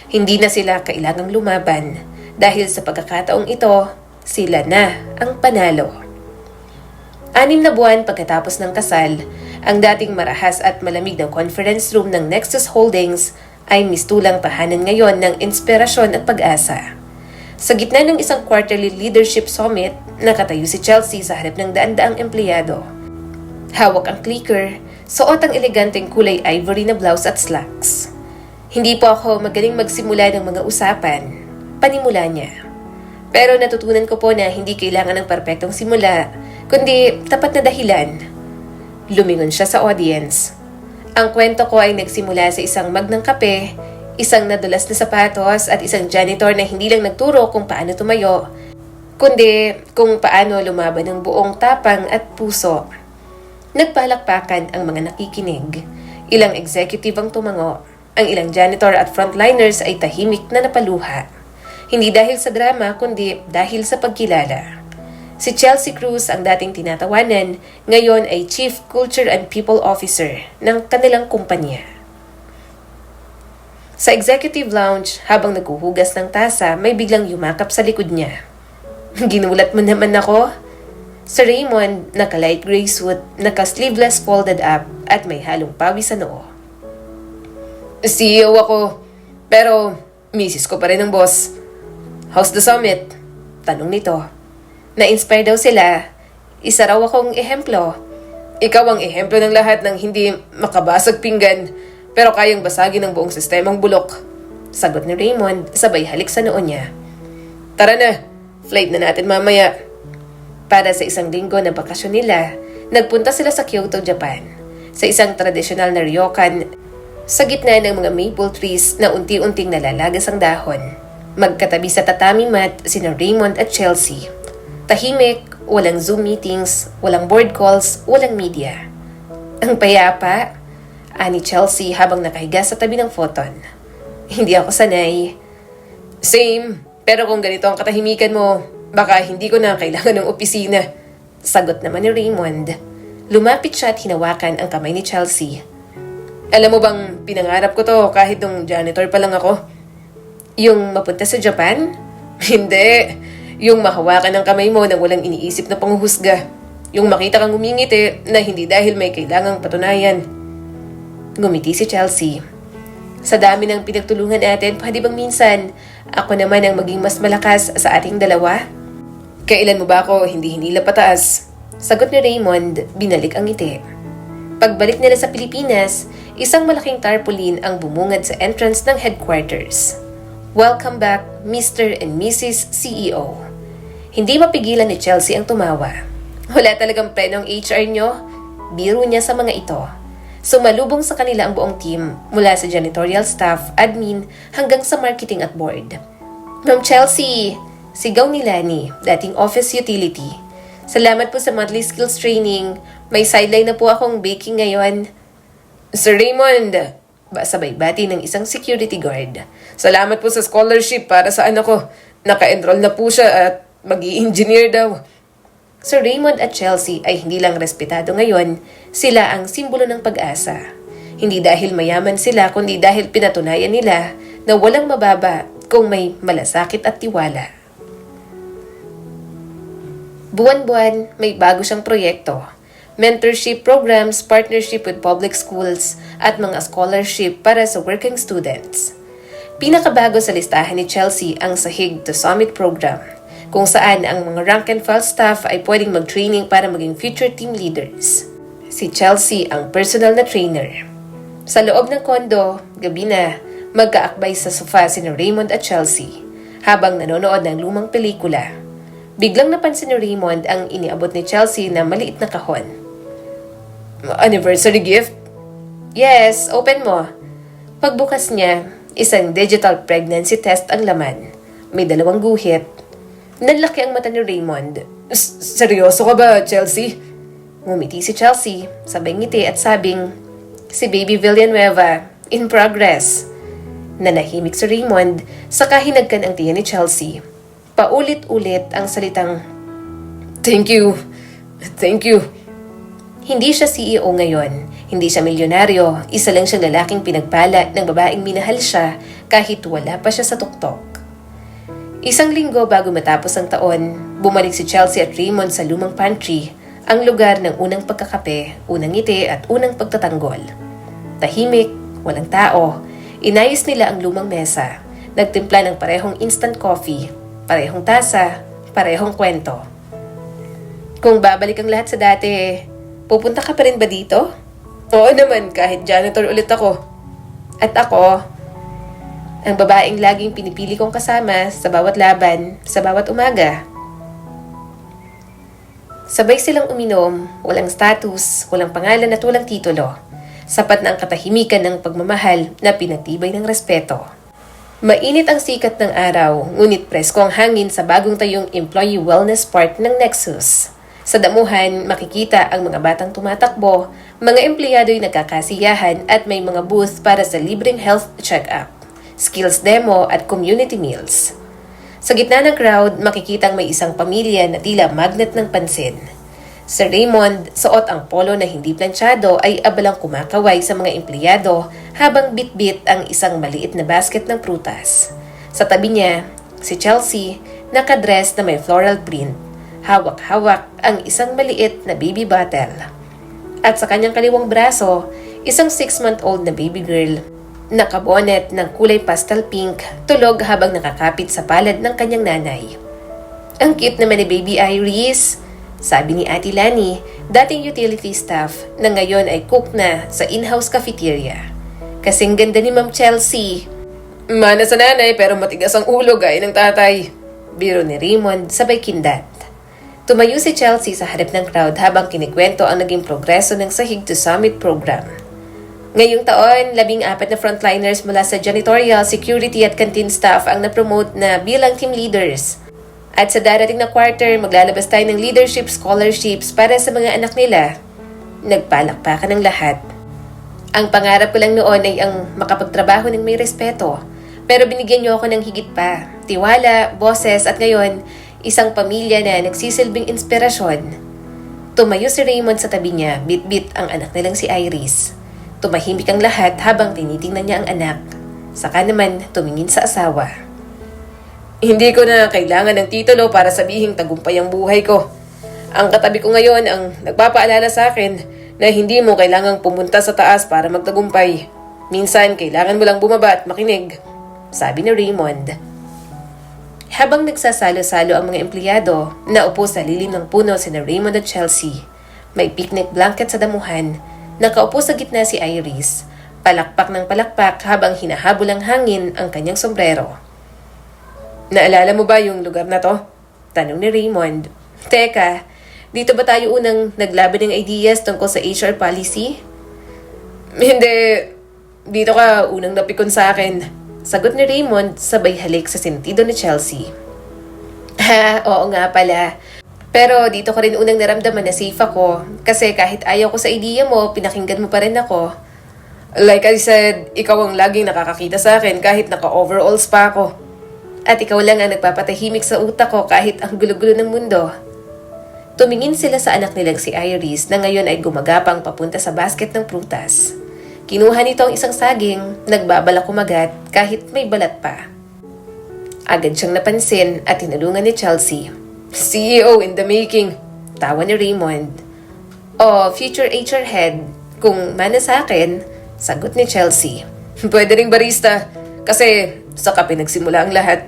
Speaker 1: Hindi na sila kailangang lumaban dahil sa pagkakataong ito, sila na ang panalo. 6 na buwan pagkatapos ng kasal, ang dating marahas at malamig na conference room ng Nexus Holdings ay mistulang tahanan ngayon ng inspirasyon at pag-asa. Sa gitna ng isang quarterly leadership summit, nakatayo si Chelsea sa harap ng daan-daang empleyado. Hawak ang clicker, suot ang eleganteng kulay ivory na blouse at slacks. Hindi po ako magaling magsimula ng mga usapan, panimula niya. Pero natutunan ko po na hindi kailangan ng perpektong simula, kundi tapat na dahilan. Lumingon siya sa audience. Ang kwento ko ay nagsimula sa isang mug ng kape, isang nadulas na sapatos at isang janitor na hindi lang nagturo kung paano tumayo, kundi kung paano lumaban ng buong tapang at puso. Nagpalakpakan ang mga nakikinig. Ilang executive ang tumango. Ang ilang janitor at frontliners ay tahimik na napaluha. Hindi dahil sa drama, kundi dahil sa pagkilala. Si Chelsea Cruz, ang dating tinatawanan, ngayon ay Chief Culture and People Officer ng kanilang kumpanya. Sa executive lounge, habang naghuhugas ng tasa, may biglang yumakap sa likod niya. Ginulat mo naman ako? Si Raymond, naka-light gray suit, naka-sleeveless folded up, at may halong pawis sa noo. CEO ako, pero misis ko pa rin ang boss. How's the summit? Tanong nito. Na-inspire daw sila. Isa raw akong ehemplo. Ikaw ang ehemplo ng lahat ng hindi makabasag pinggan, pero kayang basagin ng buong sistemang bulok. Sagot ni Raymond, sabay halik sa noo niya. Tara na, flight na natin mamaya. Para sa isang linggo na bakasyon nila, nagpunta sila sa Kyoto, Japan. Sa isang tradisyonal na ryokan, sa gitna ng mga maple trees na unti-unting nalalagas ang dahon. Magkatabi sa tatami mat sina Raymond at Chelsea. Tahimik, walang Zoom meetings, walang board calls, walang media. Ang payapa, ani Chelsea habang nakahiga sa tabi ng photon. Hindi ako sanay. Same, pero kung ganito ang katahimikan mo, baka hindi ko na kailangan ng opisina. Sagot naman ni Raymond. Lumapit siya at hinawakan ang kamay ni Chelsea. Alam mo bang pinangarap ko to kahit nung janitor pa lang ako? Yung mapunta sa Japan? Hindi. Yung mahawakan ng kamay mo nang walang iniisip na panghuhusga. Yung makita kang umingiti na hindi dahil may kailangang patunayan. Ngumiti si Chelsea. Sa dami ng pinagtulungan natin, pwede bang minsan ako naman ang maging mas malakas sa ating dalawa? Kailan mo ba ako hindi hinila pataas? Sagot ni Raymond, binalik ang ngiti. Pagbalik nila sa Pilipinas, isang malaking tarpaulin ang bumungad sa entrance ng headquarters. Welcome back, Mr. and Mrs. CEO. Hindi mapigilan ni Chelsea ang tumawa. Wala talagang plano ang HR nyo? Biro niya sa mga ito. Sumalubong sa kanila ang buong team mula sa janitorial staff, admin, hanggang sa marketing at board. Ma'am Chelsea, sigaw ni Lani, dating office utility. Salamat po sa monthly skills training. May sideline na po akong baking ngayon. Sir Raymond, sabay bati ng isang security guard. Salamat po sa scholarship para sa anak ko. Naka-enroll na po siya at mag-i-engineer daw. Sir Raymond at Chelsea ay hindi lang respetado ngayon, sila ang simbolo ng pag-asa. Hindi dahil mayaman sila, kundi dahil pinatunayan nila na walang mababa kung may malasakit at tiwala. Buwan-buwan, may bago siyang proyekto. Mentorship programs, partnership with public schools, at mga scholarship para sa working students. Pinakabago sa listahan ni Chelsea ang Sahig to Summit program, kung saan ang mga rank and file staff ay pwedeng mag-training para maging future team leaders. Si Chelsea ang personal na trainer. Sa loob ng kondo, gabi na, magkaakbay sa sofa sina Raymond at Chelsea habang nanonood ng lumang pelikula. Biglang napansin ni Raymond ang iniabot ni Chelsea na maliit na kahon. Anniversary gift? Yes, open mo. Pagbukas niya, isang digital pregnancy test ang laman. May 2 guhit. Nanlaki ang mata ni Raymond. Seryoso ka ba, Chelsea? Ngumiti si Chelsea, sabay ngiti at sabing, Si Baby Villanueva, in progress. Nanahimik si Raymond sa kahinagkan ang tiyan ni Chelsea. Paulit-ulit ang salitang,
Speaker 2: Thank you. Thank you.
Speaker 1: hindi siya CEO ngayon, hindi siya milyonaryo, isa lang siyang lalaking pinagpala ng babaeng minahal siya kahit wala pa siya sa tuktok. Isang linggo bago matapos ang taon, bumalik si Chelsea at Raymond sa lumang pantry, ang lugar ng unang pagkakape, unang ngiti at unang pagtatanggol. Tahimik, walang tao, inayos nila ang lumang mesa, nagtimpla ng parehong instant coffee, parehong tasa, parehong kwento. Kung babalik ang lahat sa dati, pupunta ka pa rin ba dito?
Speaker 2: Oo naman, kahit janitor ulit ako.
Speaker 1: At ako, ang babaeng laging pinipili kong kasama sa bawat laban, sa bawat umaga. Sabay silang uminom, walang status, walang pangalan at walang titulo. Sapat na ang katahimikan ng pagmamahal na pinatibay ng respeto. Mainit ang sikat ng araw, ngunit presko ang hangin sa bagong tayong Employee Wellness Park ng Nexus. Sa damuhan, makikita ang mga batang tumatakbo, mga empleyado'y nagkakasiyahan at may mga booth para sa libreng health check-up, skills demo at community meals. Sa gitna ng crowd, makikitang may isang pamilya na tila magnet ng pansin. Si Raymond, suot ang polo na hindi planchado ay abalang kumakaway sa mga empleyado habang bit-bit ang isang maliit na basket ng prutas. Sa tabi niya, si Chelsea, nakadress na may floral print. Hawak-hawak ang isang maliit na baby bottle. At sa kanyang kaliwang braso, isang 6-month-old na baby girl. Nakabonet ng kulay pastel pink, tulog habang nakakapit sa palad ng kanyang nanay. Ang cute naman ni Baby Iris, sabi ni Ate Lani, dating utility staff na ngayon ay cook na sa in-house cafeteria. Kasing ganda ni Ma'am Chelsea.
Speaker 2: Mana sa nanay pero matigas ang ulo gaya ng tatay.
Speaker 1: Biro ni Raymond sabay kindat. Tumayo si Chelsea sa harap ng crowd habang kinikwento ang naging progreso ng Sahig to Summit program. Ngayong taon, 14 na frontliners mula sa janitorial, security at canteen staff ang napromote na bilang team leaders. At sa darating na quarter, maglalabas tayo ng leadership scholarships para sa mga anak nila. Nagpalakpakan ng lahat. Ang pangarap ko lang noon ay ang makapagtrabaho ng may respeto. Pero binigyan niyo ako ng higit pa. Tiwala, boses at ngayon, isang pamilya na nagsisilbing inspirasyon. Tumayo si Raymond sa tabi niya, bit-bit ang anak nilang si Iris. Tumahimik ang lahat habang tinitingnan niya ang anak. Saka naman tumingin sa asawa.
Speaker 2: Hindi ko na kailangan ng titulo para sabihing tagumpay ang buhay ko. Ang katabi ko ngayon ang nagpapaalala sa akin na hindi mo kailangang pumunta sa taas para magtagumpay. Minsan, kailangan mo lang bumaba at makinig, sabi ni Raymond. Habang nagsasalo-salo ang mga empleyado, naupo sa lilim ng puno sina Raymond at Chelsea. May picnic blanket sa damuhan. Nakaupo sa gitna si Iris. Palakpak ng palakpak habang hinahabol ang hangin ang kanyang sombrero. Naalala mo ba yung lugar na to? Tanong ni Raymond. Teka, dito ba tayo unang naglaban ng ideas tungkol sa HR policy? Hindi, dito ka unang napikon sa akin. Sagot ni Raymond sabay halik sa sentido ni Chelsea. Ha, oo nga pala. Pero dito ko rin unang naramdaman na safe ako kasi kahit ayaw ko sa idea mo, pinakinggan mo pa rin ako. Like I said, ikaw ang laging nakakakita sa akin kahit naka-overalls pa ako. At ikaw lang ang nagpapatahimik sa utak ko kahit ang gulo-gulo ng mundo. Tumingin sila sa anak nilang si Iris na ngayon ay gumagapang papunta sa basket ng prutas. Kinuha nito ang isang saging, nagbabalak kumagat kahit may balat pa. Agad siyang napansin at tinulungan ni Chelsea. CEO in the making, tawa ni Raymond. O, future HR head, kung mana sa akin, sagot ni Chelsea. Pwede ring barista, kasi sa kape nagsimula ang lahat.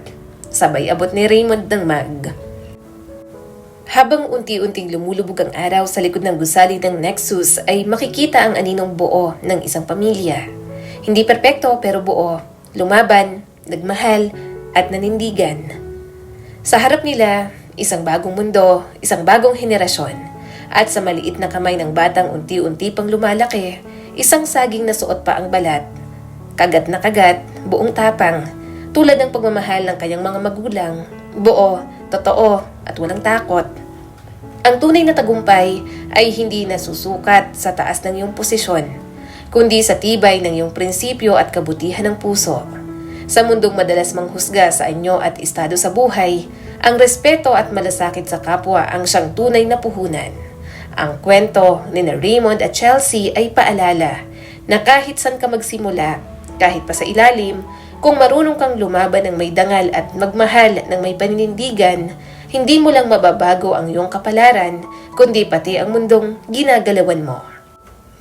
Speaker 2: Sabay abot ni Raymond ng mag. Habang unti-unting lumulubog ang araw sa likod ng gusali ng Nexus ay makikita ang aninong buo ng isang pamilya. Hindi perpekto pero buo, lumaban, nagmahal at nanindigan. Sa harap nila, isang bagong mundo, isang bagong henerasyon. At sa maliit na kamay ng batang unti-unti pang lumalaki, isang saging na suot pa ang balat. Kagat na kagat, buong tapang, tulad ng pagmamahal ng kanyang mga magulang, buo, totoo, at walang takot. Ang tunay na tagumpay ay hindi nasusukat sa taas ng iyong posisyon,
Speaker 1: kundi sa tibay ng iyong prinsipyo at kabutihan ng puso. Sa mundong madalas manghusga sa anyo at estado sa buhay, ang respeto at malasakit sa kapwa ang siyang tunay na puhunan. Ang kwento ni Raymond at Chelsea ay paalala na kahit saan ka magsimula, kahit pa sa ilalim, kung marunong kang lumaban ng may dangal at magmahal ng may paninindigan, hindi mo lang mababago ang iyong kapalaran, kundi pati ang mundong ginagalawan mo.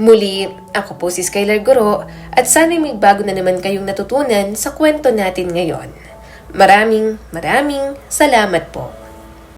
Speaker 1: Muli, ako po si Skylar Guro at sana'y may bago na naman kayong natutunan sa kwento natin ngayon. Maraming salamat po.